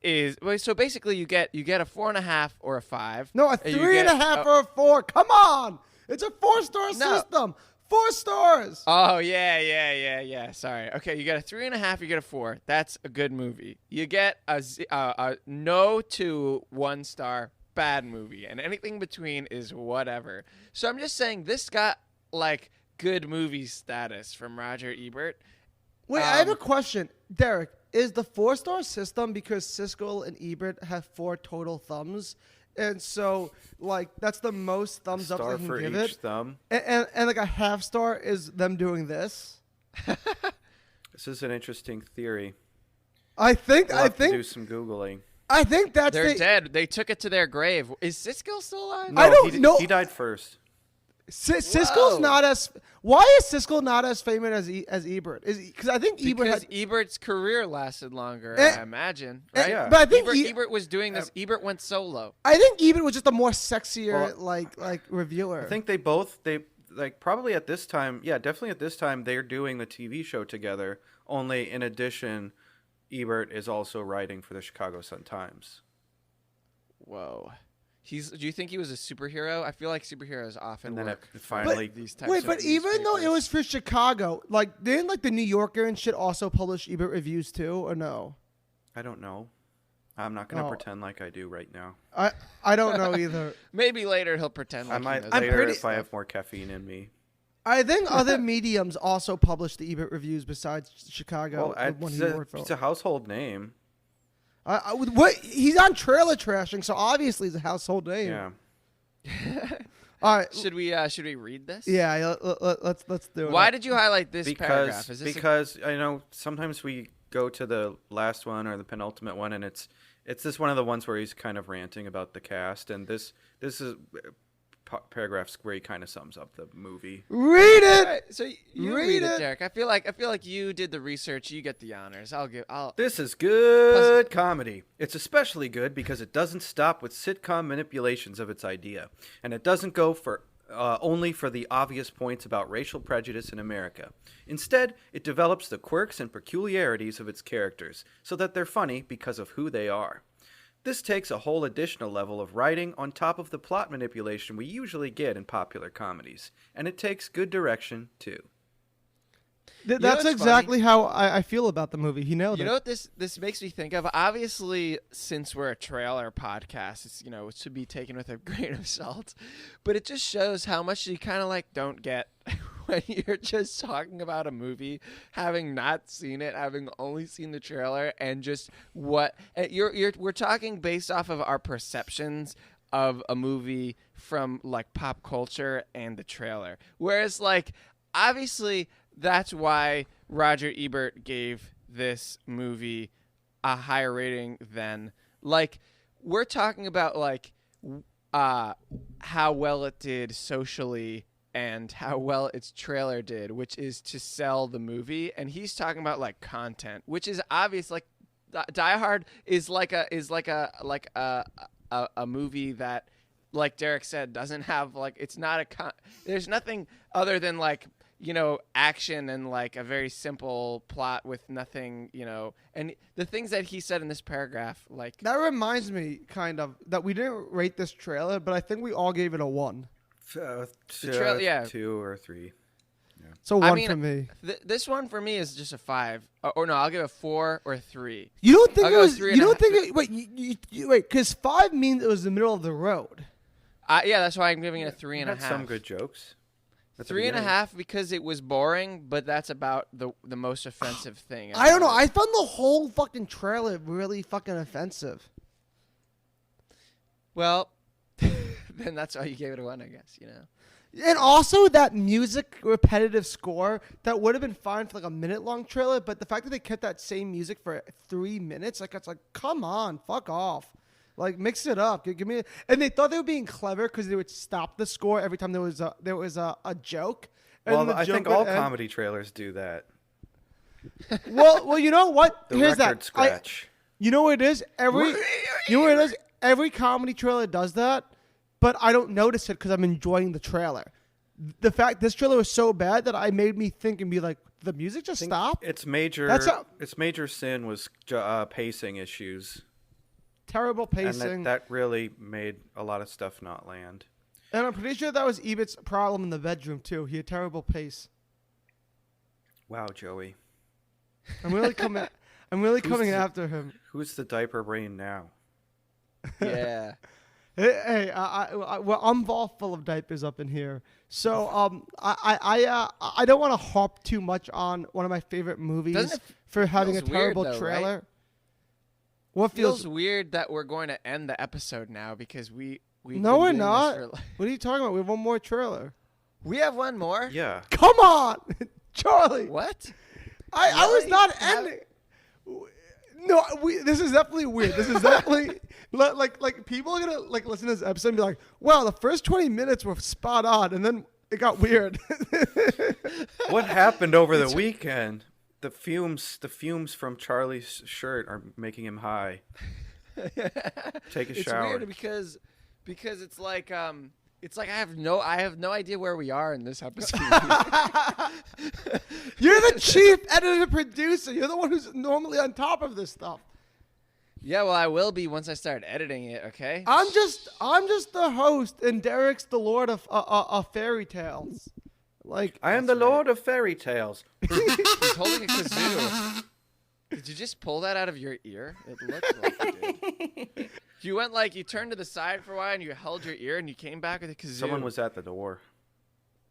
is so basically you get a 4.5 or a 5. No, a 3.5 or a 4. Come on, it's a 4-star system. 4 stars. Oh yeah. Sorry. Okay, you get a 3.5. You get a 4. That's a good movie. You get a no to 1 star bad movie, and anything between is whatever. So I'm just saying this got like good movie status from Roger Ebert. Wait, I have a question, Derek. Is the 4-star system because Siskel and Ebert have 4 total thumbs? And so, like, that's the most thumbs up they can for give each it. thumb. And like a half star is them doing this. This is an interesting theory. I think do some Googling. I think they're dead. They took it to their grave. Is Siskel still alive? No, I don't know. He died first. Siskel's not as. Why is Siskel not as famous as Ebert? Because I think Ebert's career lasted longer. I imagine, right? Yeah. But I think Ebert was doing this. Ebert went solo. I think Ebert was just a more sexier like reviewer. I think they like probably at this time. Yeah, definitely at this time they're doing the TV show together. Only in addition, Ebert is also writing for the Chicago Sun-Times. Whoa. Do you think he was a superhero? I feel like superheroes often work finally these types Wait, of but even though it was for Chicago, like didn't like the New Yorker and shit also publish Ebert reviews too, or no? I don't know. I'm not going to pretend like I do right now. I don't know either. Maybe later he'll pretend like I might he knows. later if I have more caffeine in me. I think other mediums also publish the Ebert reviews besides Chicago. Well, it's a household name. What he's on Trailer Trashing, so obviously he's a household name. Yeah. All right. Should we read this? Yeah. Let's do it. Why did you highlight this paragraph? Because I know sometimes we go to the last one or the penultimate one, and it's this one of the ones where he's kind of ranting about the cast, and this is paragraphs where he kind of sums up the movie. Read it. Right, so you read it, Derek. I feel like you did the research. You get the honors. This is good comedy. It's especially good because it doesn't stop with sitcom manipulations of its idea, and it doesn't go for only for the obvious points about racial prejudice in America. Instead, it develops the quirks and peculiarities of its characters so that they're funny because of who they are. This takes a whole additional level of writing on top of the plot manipulation we usually get in popular comedies, and it takes good direction, too. That's exactly how I feel about the movie. He nailed it. You know what this makes me think of? Obviously, since we're a trailer podcast, it's it should be taken with a grain of salt. But it just shows how much you kind of like don't get when you're just talking about a movie, having not seen it, having only seen the trailer, and just what we're talking based off of our perceptions of a movie from like pop culture and the trailer. Whereas like obviously that's why Roger Ebert gave this movie a higher rating than like we're talking about like how well it did socially and how well its trailer did, which is to sell the movie, and he's talking about like content, which is obvious. Like Die Hard is like a movie that, like Derek said, doesn't have like it's not there's nothing other than like action and like a very simple plot with nothing, and the things that he said in this paragraph, like that reminds me kind of that we didn't rate this trailer, but I think we all gave it a 1. The trailer, yeah, 2 or 3. Yeah. So 1 for me. This one for me is just a 5, or no, I'll give it a 4 or 3. You don't think it was? You don't think it? Wait, because 5 means it was the middle of the road. Yeah, that's why I'm giving it a 3.5. Some good jokes. 3.5 because it was boring, but that's about the most offensive thing. I don't know. I found the whole fucking trailer really fucking offensive. Well, then that's why you gave it a 1, I guess. And also that music repetitive score that would have been fine for like a minute-long trailer, but the fact that they kept that same music for 3 minutes, like it's like, come on, fuck off. Like mix it up. Give me. And they thought they were being clever because they would stop the score every time there was a joke. And well, I think all comedy trailers do that. Well, you know what? The Here's record that. Scratch. You know what it is? Every comedy trailer does that, but I don't notice it because I'm enjoying the trailer. The fact this trailer was so bad that I made me think and be like, the music just stopped. Its major sin was pacing issues. Terrible pacing. And that really made a lot of stuff not land. And I'm pretty sure that was Ebert's problem in the bedroom too. He had terrible pace. Wow, Joey. I'm really coming after him. Who's the diaper brain now? Yeah. Hey, I'm all full of diapers up in here. So I don't want to harp too much on one of my favorite movies for having a terrible trailer. Right? What feels weird that we're going to end the episode now because we're not. What are you talking about? We have one more trailer. We have one more? Yeah. Come on, Charlie. What? I was not ending. No, this is definitely weird. This is definitely like people are gonna like listen to this episode and be like, "Wow, the first 20 minutes were spot on," and then it got weird. What happened over the weekend? The fumes from Charlie's shirt are making him high. Take a shower. It's weird because it's like I have no idea where we are in this episode. You're the chief editor producer. You're the one who's normally on top of this stuff. Yeah, well, I will be once I start editing it. Okay. I'm just the host, and Derek's the lord of fairy tales. Like I am the lord of fairy tales. He's holding a kazoo. Did you just pull that out of your ear? It looked like you did. You turned to the side for a while and you held your ear and you came back with a kazoo. Someone was at the door.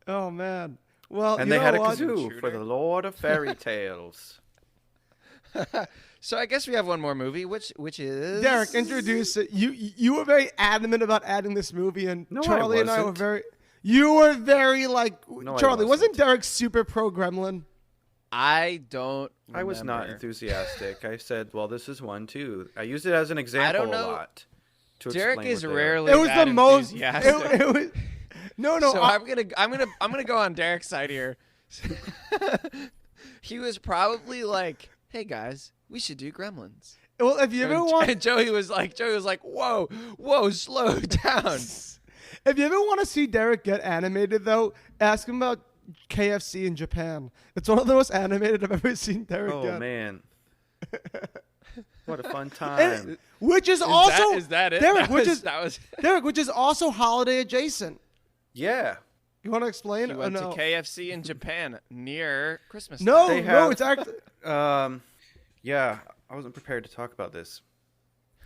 Oh man. Well, and they had a kazoo for the Lord of Fairy Tales. So I guess we have one more movie, which is Derek. Introduce it. You were very adamant about adding this movie, and no, Charlie and I were very. You were very like no, Charlie. Wasn't Derek super pro Gremlin? I don't remember. I was not enthusiastic. I said, well, this is one, too. I used it as an example a lot. Derek is rarely it was that the most. Enthusiastic. It was, no. So I'm gonna go on Derek's side here. He was probably like, "Hey guys, we should do Gremlins." Well, if you ever want, and Joey was like, "Whoa, slow down." If you ever want to see Derek get animated, though, ask him about KFC in Japan. It's one of the most animated I've ever seen Derek get. Oh, man. What a fun time. Which is also... Is that it? Derek, which is also Holiday adjacent. Yeah. You want to explain? He went to KFC in Japan near Christmas. No, time. no, it's actually. Yeah, I wasn't prepared to talk about this.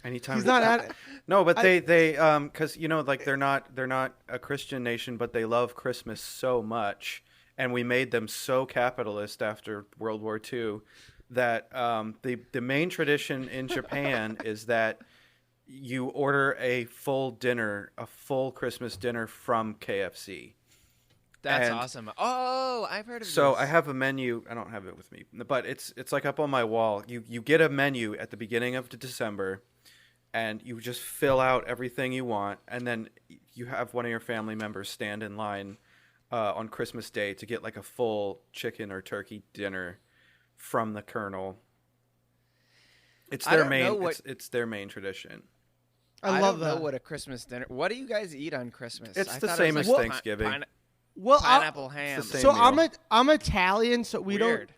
Anytime. He's not at it. No, but they because like they're not a Christian nation, but they love Christmas so much, and we made them so capitalist after World War II that the main tradition in Japan is that you order a full Christmas dinner from KFC. That's awesome. Oh, I've heard of So this. I have a menu. I don't have it with me, but it's like up on my wall. You get a menu at the beginning of December, and you just fill out everything you want, and then you have one of your family members stand in line on Christmas Day to get like a full chicken or turkey dinner from the Colonel. It's their main. It's their main tradition. I love that. Know what a Christmas dinner. What do you guys eat on Christmas? It's the same as Thanksgiving. Pineapple ham. So I'm Italian, so we don't.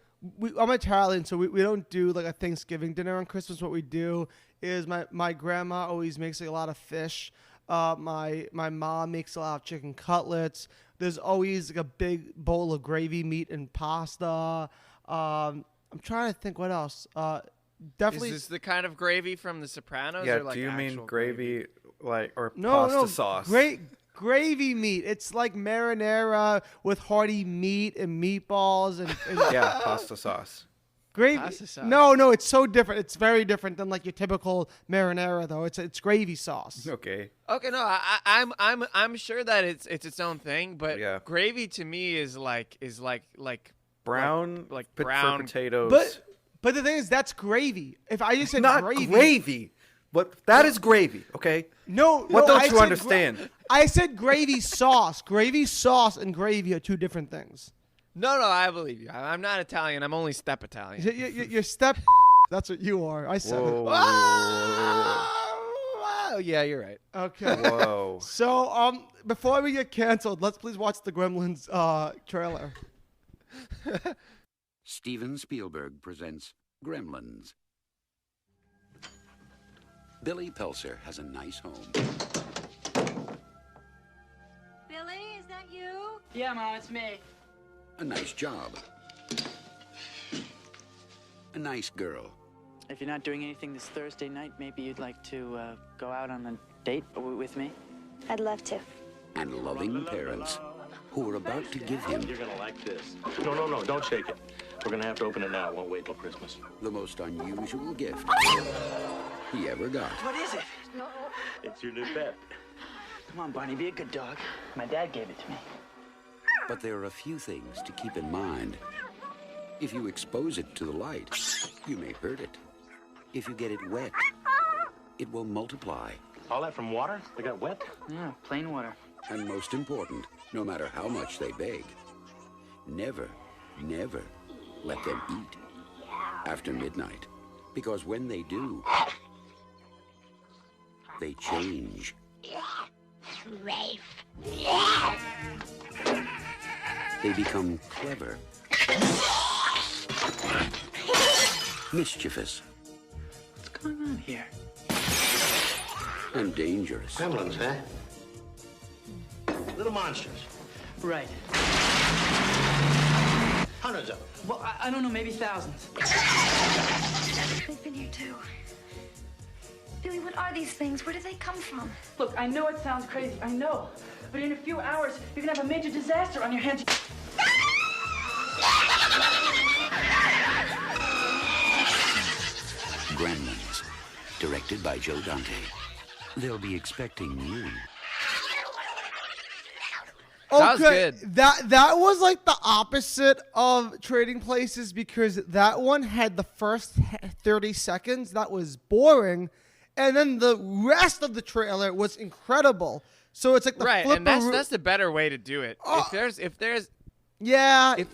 I'm Italian, so we don't do like a Thanksgiving dinner on Christmas. What we do is my grandma always makes like a lot of fish. My mom makes a lot of chicken cutlets. There's always like a big bowl of gravy, meat, and pasta. I'm trying to think what else. Definitely. Is this the kind of gravy from The Sopranos? Yeah. Or like do you mean gravy like or pasta sauce? Great. Gravy meat. It's like marinara with hearty meat and meatballs and yeah, pasta sauce. Gravy. Pasta sauce. No, it's so different. It's very different than like your typical marinara though. It's gravy sauce. Okay. Okay, no, I'm sure that it's its own thing, but gravy to me is like brown brown potatoes. But the thing is that's gravy. If I just said not gravy. But that is gravy, okay? No. What don't you understand? I said gravy sauce. Gravy sauce and gravy are two different things. No, I believe you. I'm not Italian. I'm only step Italian. You're step. That's what you are. I said it. Oh, yeah, you're right. Okay. Whoa. So, before we get canceled, let's please watch the Gremlins trailer. Steven Spielberg presents Gremlins. Billy Pelser has a nice home. Billy, is that you? Yeah, Mom, it's me. A nice job. A nice girl. If you're not doing anything this Thursday night, maybe you'd like to go out on a date with me? I'd love to. And loving parents who are about to give him... You're gonna like this. No, don't shake it. We're gonna have to open it now. It won't wait till Christmas. The most unusual gift he ever got. What is it? No. It's your new pet. Come on, Barney, be a good dog. My dad gave it to me. But there are a few things to keep in mind. If you expose it to the light, you may hurt it. If you get it wet, it will multiply. All that from water? They got wet? Yeah, plain water. And most important, no matter how much they beg, never let them eat after midnight. Because when they do, they change. They become clever, mischievous. What's going on here? And dangerous. Gremlins, huh? Little monsters. Right. Hundreds of them. Well, I don't know, maybe thousands. They've been here too. Billy, what are these things? Where do they come from? Look, I know it sounds crazy, I know. But in a few hours, you're gonna have a major disaster on your hands. Gremlins, directed by Joe Dante. They'll be expecting you. That was good. That was like the opposite of Trading Places because that one had the first 30 seconds that was boring, and then the rest of the trailer was incredible. So it's like the right, and that's the better way to do it. If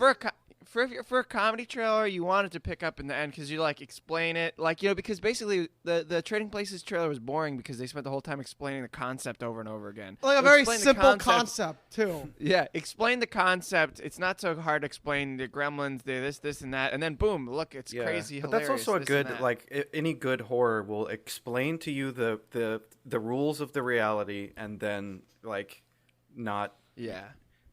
for a comedy trailer, you wanted to pick up in the end because you like explain it, because basically the Trading Places trailer was boring because they spent the whole time explaining the concept over and over again. Like a very simple concept too. Yeah, explain the concept. It's not so hard to explain the Gremlins, this, and that, and then boom, look, it's crazy. But hilarious, that's also a good that. Any good horror will explain to you the rules of the reality and then not. Yeah.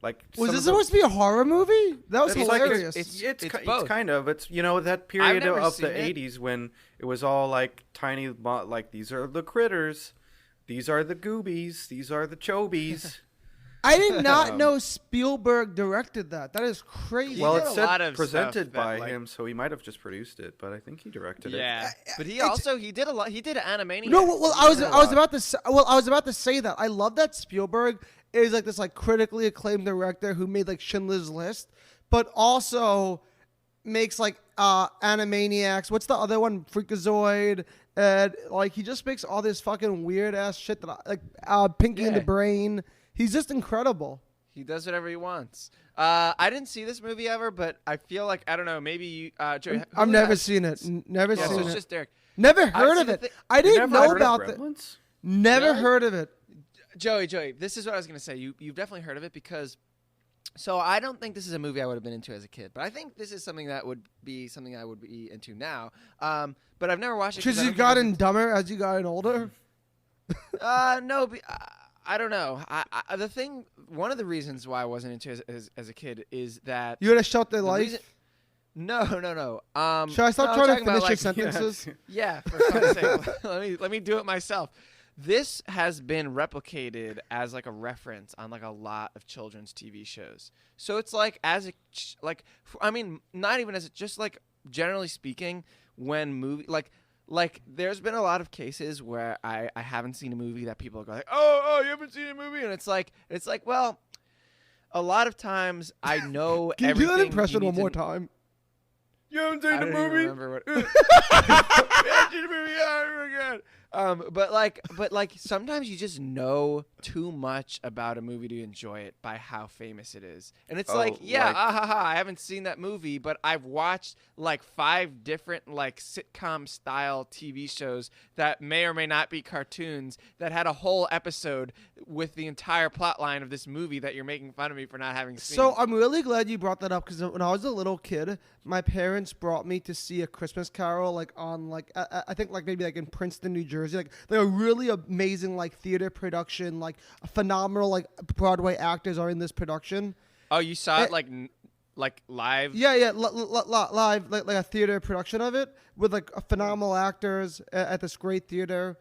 Like, was this supposed to be a horror movie? That was hilarious. It's kind of. It's that period of the 80s when it was all like tiny, like these are the critters, these are the goobies, these are the chobies. I did not know Spielberg directed that. That is crazy. Well, it said presented by him, so he might have just produced it, but I think he directed it. Yeah, but he did a lot. He did Animaniacs. No, well, I was about to say that. I love that Spielberg is like this like critically acclaimed director who made like Schindler's List, but also makes like Animaniacs. What's the other one? Freakazoid. And like he just makes all this fucking weird ass shit that Pinky and the Brain. He's just incredible. He does whatever he wants. I didn't see this movie ever, but I feel like, I don't know, maybe you, Joey. I've never seen it. Never seen it. It's just Derek. Never heard of it. I didn't know about it. Never heard of it. Joey, this is what I was going to say. You've definitely heard of it because, so I don't think this is a movie I would have been into as a kid, but I think this is something that would be something I would be into now. But I've never watched it. Because you gotten dumber as you gotten older? No, I don't know. One of the reasons why I wasn't into it as a kid is that you had a sheltered life. No. Should I stop trying to finish your sentences? Yeah, for fuck's sake. Let me do it myself. This has been replicated as like a reference on like a lot of children's TV shows. So it's like not even just like generally speaking, when movie like there's been a lot of cases where I haven't seen a movie that people go like, oh, you haven't seen a movie? And it's like, well, a lot of times I know Can everything. you do that impression one more time? You haven't seen the movie? But sometimes you just know too much about a movie to enjoy it by how famous it is. And it's I haven't seen that movie, but I've watched like 5 different like sitcom style TV shows that may or may not be cartoons that had a whole episode with the entire plot line of this movie that you're making fun of me for not having seen. So I'm really glad you brought that up because when I was a little kid, my parents brought me to see A Christmas Carol like on like I think like maybe like in Princeton, New Jersey. Like they're a really amazing like theater production, like phenomenal like Broadway actors are in this production. Oh, you saw it like live? Yeah, live like a theater production of it with like phenomenal actors at this great theater.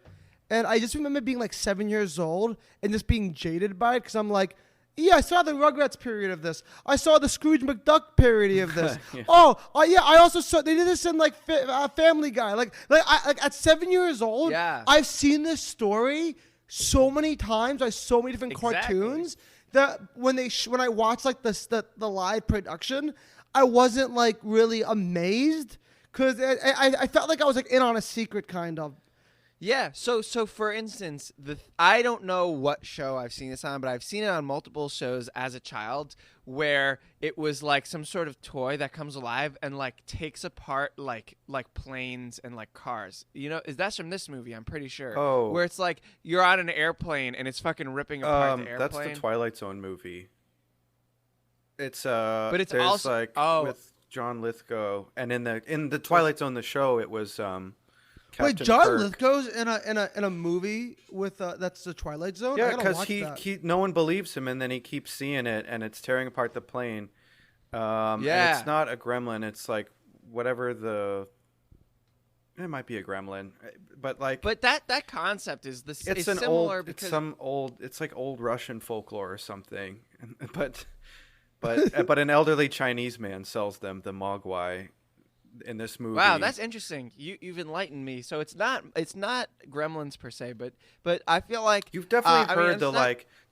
And I just remember being like 7 years old and just being jaded by it because I'm like, yeah, I saw the Rugrats period of this. I saw the Scrooge McDuck parody of this. Yeah. I also saw they did this in like Family Guy. Like at 7 years old, I've seen this story so many times by so many different cartoons that when I watched like the live production, I wasn't like really amazed because I felt like I was like in on a secret kind of. Yeah, so for instance, I don't know what show I've seen this on, but I've seen it on multiple shows as a child where it was like some sort of toy that comes alive and like takes apart like planes and like cars. You know, that's from this movie, I'm pretty sure. Oh. Where it's like you're on an airplane and it's fucking ripping apart the airplane. That's the Twilight Zone movie. It's but it's there's also like with John Lithgow, and in the Twilight Zone the show it was Captain Wait, John Kirk. Lithgow's in a movie with that's the Twilight Zone? Yeah, because he no one believes him, and then he keeps seeing it, and it's tearing apart the plane. And it's not a gremlin; it's like whatever it might be a gremlin, but like. But that concept is it's similar because it's like old Russian folklore or something, but an elderly Chinese man sells them the mogwai. In this movie. Wow, that's interesting. You've enlightened me. So it's not gremlins per se, but I feel like you've definitely heard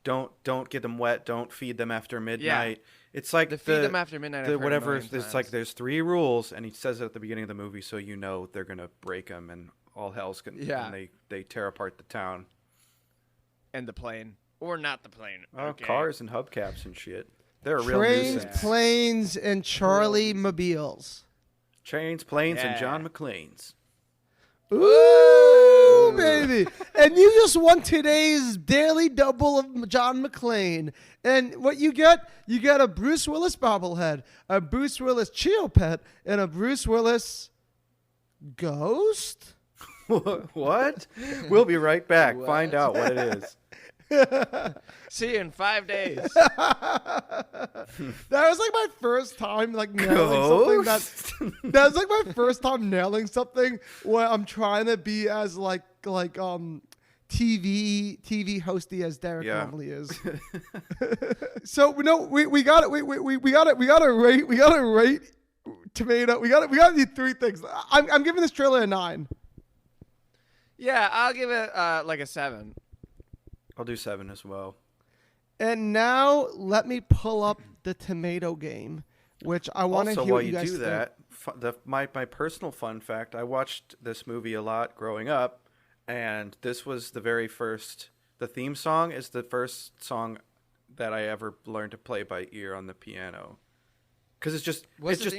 don't get them wet, don't feed them after midnight. Yeah. It's like feed them after midnight. Whatever. It's like there's 3 rules, and he says it at the beginning of the movie, so you know they're gonna break them, and all hell's gonna. Yeah. And they tear apart the town. And the plane, or not the plane. Okay. Cars and hubcaps and shit. They're a real nuisance. Trains, planes, and Charlie Mobiles. Trains, planes, and John McClane's. Ooh, baby. And you just won today's daily double of John McClane. And what you get a Bruce Willis bobblehead, a Bruce Willis Cheopet, and a Bruce Willis ghost? What? We'll be right back. Find out what it is. See you in 5 days. That was like my first time like nailing something. That was like my first time nailing something where I'm trying to be as like TV hosty as Derek normally is. So we got it. We got to rate Tomato. We got to do three things. I'm giving this trailer a 9. Yeah, I'll give it like a 7. I'll do 7 as well. And now let me pull up the Tomato game, which I want to hear what you guys think. Also, while you do that, my personal fun fact, I watched this movie a lot growing up, and this was the very first, the theme song is the first song that I ever learned to play by ear on the piano. Because it's just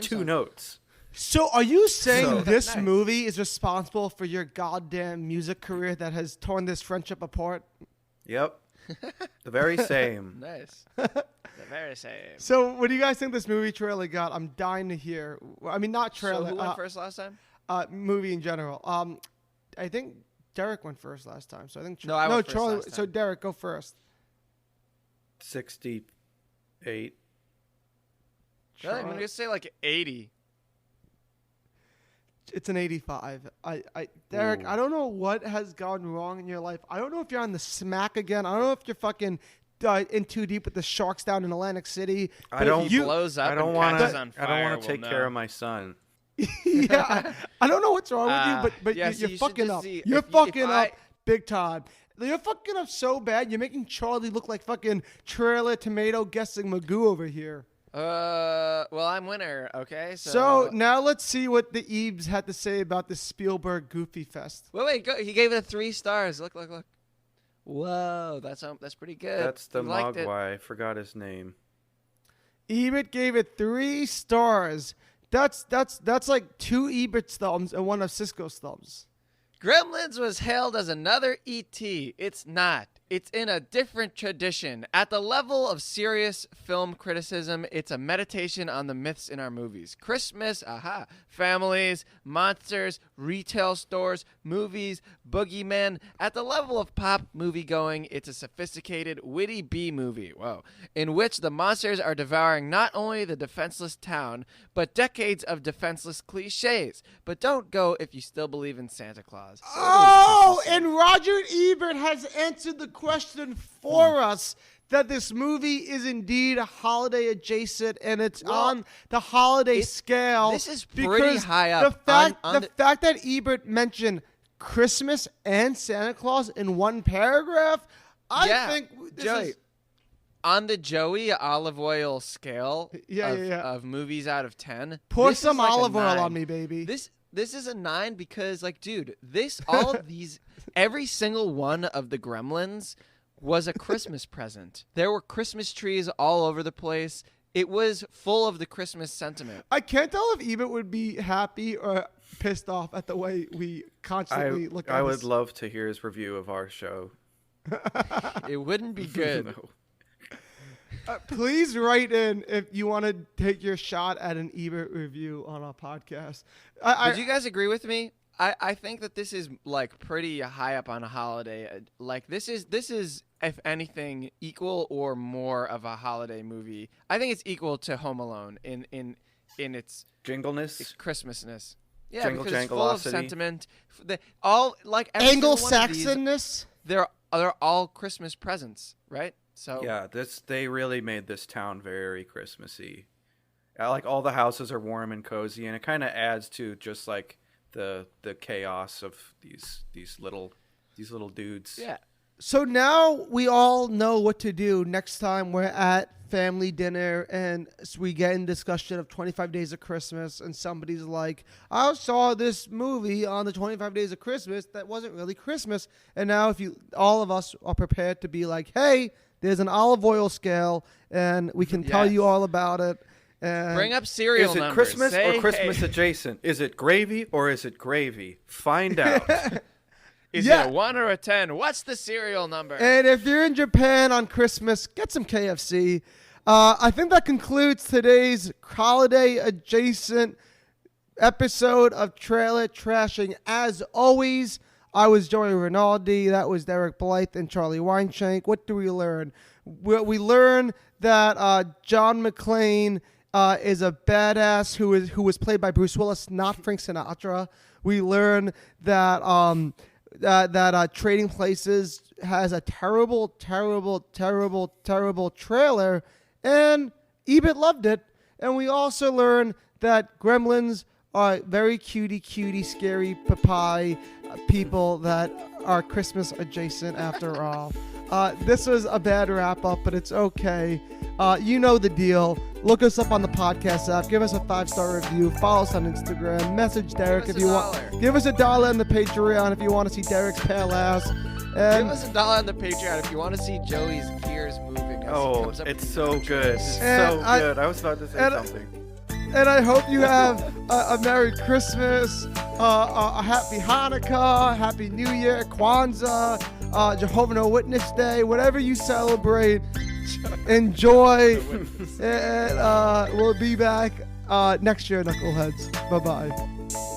two notes. So are you saying this movie is responsible for your goddamn music career that has torn this friendship apart? Yep. The very same. Nice. The very same. So what do you guys think this movie trailer got? I'm dying to hear. I mean, not trailer. So who went first last time? Movie in general. I think Derek went first last time. So I think I went first Charlie. last time. So Derek, go first. 68. Really? I'm gonna say like 80. It's an 85. Derek, Ooh. I don't know what has gone wrong in your life. I don't know if you're on the smack again. I don't know if you're fucking in too deep with the Sharks down in Atlantic City. I don't blows up. I don't want to take care of my son. Yeah, I don't know what's wrong with you, but yeah, you're so fucking up. see, You're if fucking I- up big time. You're fucking up so bad. You're making Charlie look like fucking Trailer Tomato guessing Magoo over here. Well, I'm winner. Okay, So now let's see what the Ebes had to say about the Spielberg Goofy Fest. Wait, go. He gave it 3 stars. Look. Whoa, that's pretty good. That's the He liked it. Mogwai. I forgot his name. Ebert gave it 3 stars. That's like 2 Ebert thumbs and 1 of Cisco's thumbs. Gremlins was hailed as another E.T. It's not. It's in a different tradition. At the level of serious film criticism, it's a meditation on the myths in our movies. Christmas, families, monsters, retail stores, movies, boogeymen. At the level of pop movie going, it's a sophisticated, witty B-movie, in which the monsters are devouring not only the defenseless town, but decades of defenseless cliches. But don't go if you still believe in Santa Claus. Oh, and Roger Ebert has answered the question for us that this movie is indeed a holiday adjacent and it's on the holiday scale. This is pretty high up. The fact that Ebert mentioned Christmas and Santa Claus in one paragraph, I think this Joey, is... On the Joey olive oil scale of movies out of 10. Pour some olive oil on me, baby. This is a 9 because, like, dude, all of these, every single one of the Gremlins was a Christmas present. There were Christmas trees all over the place. It was full of the Christmas sentiment. I can't tell if Ebert would be happy or pissed off at the way we constantly look at I would love to hear his review of our show. It wouldn't be good. No. Please write in if you want to take your shot at an Ebert review on our podcast. Did you guys agree with me? I think that this is like pretty high up on a holiday. Like this is if anything equal or more of a holiday movie. I think it's equal to Home Alone in its jingleness, its Christmasness. Yeah, Jangle, because it's full of sentiment. Anglo-Saxonness. They're all Christmas presents, right? So yeah, they really made this town very Christmassy. Like all the houses are warm and cozy, and it kind of adds to just like the chaos of these little dudes. Yeah. So now we all know what to do next time we're at family dinner and we get in discussion of 25 Days of Christmas and somebody's like, I saw this movie on the 25 Days of Christmas that wasn't really Christmas. And now all of us are prepared to be like, hey, there's an olive oil scale and we can tell you all about it. And bring up cereal numbers. Is it Christmas or Christmas adjacent? Is it gravy or is it gravy? Find out. Is it a 1 or a 10? What's the serial number? And if you're in Japan on Christmas, get some KFC. I think that concludes today's holiday adjacent episode of Trailer Trashing. As always, I was Joey Rinaldi. That was Derek Blythe and Charlie Weinshank. What do we learn? We learn that John McClane is a badass who was played by Bruce Willis, not Frank Sinatra. We learn that that Trading Places has a terrible trailer, and Ebert loved it. And we also learn that Gremlins are very cutie, scary papai people that are Christmas adjacent after all. This was a bad wrap up, but it's okay. You know the deal. Look us up on the podcast app. Give us a 5-star review. Follow us on Instagram. Message Derek if you want. Give us $1 on the Patreon if you want to see Derek's pale ass. And give us $1 on the Patreon if you want to see Joey's gears moving. Oh, it's so good. It's so good. I was about to say something. And I hope you have a Merry Christmas, a Happy Hanukkah, Happy New Year, Kwanzaa, Jehovah's Witness Day, whatever you celebrate. Enjoy. And we'll be back next year, Knuckleheads. Bye-bye.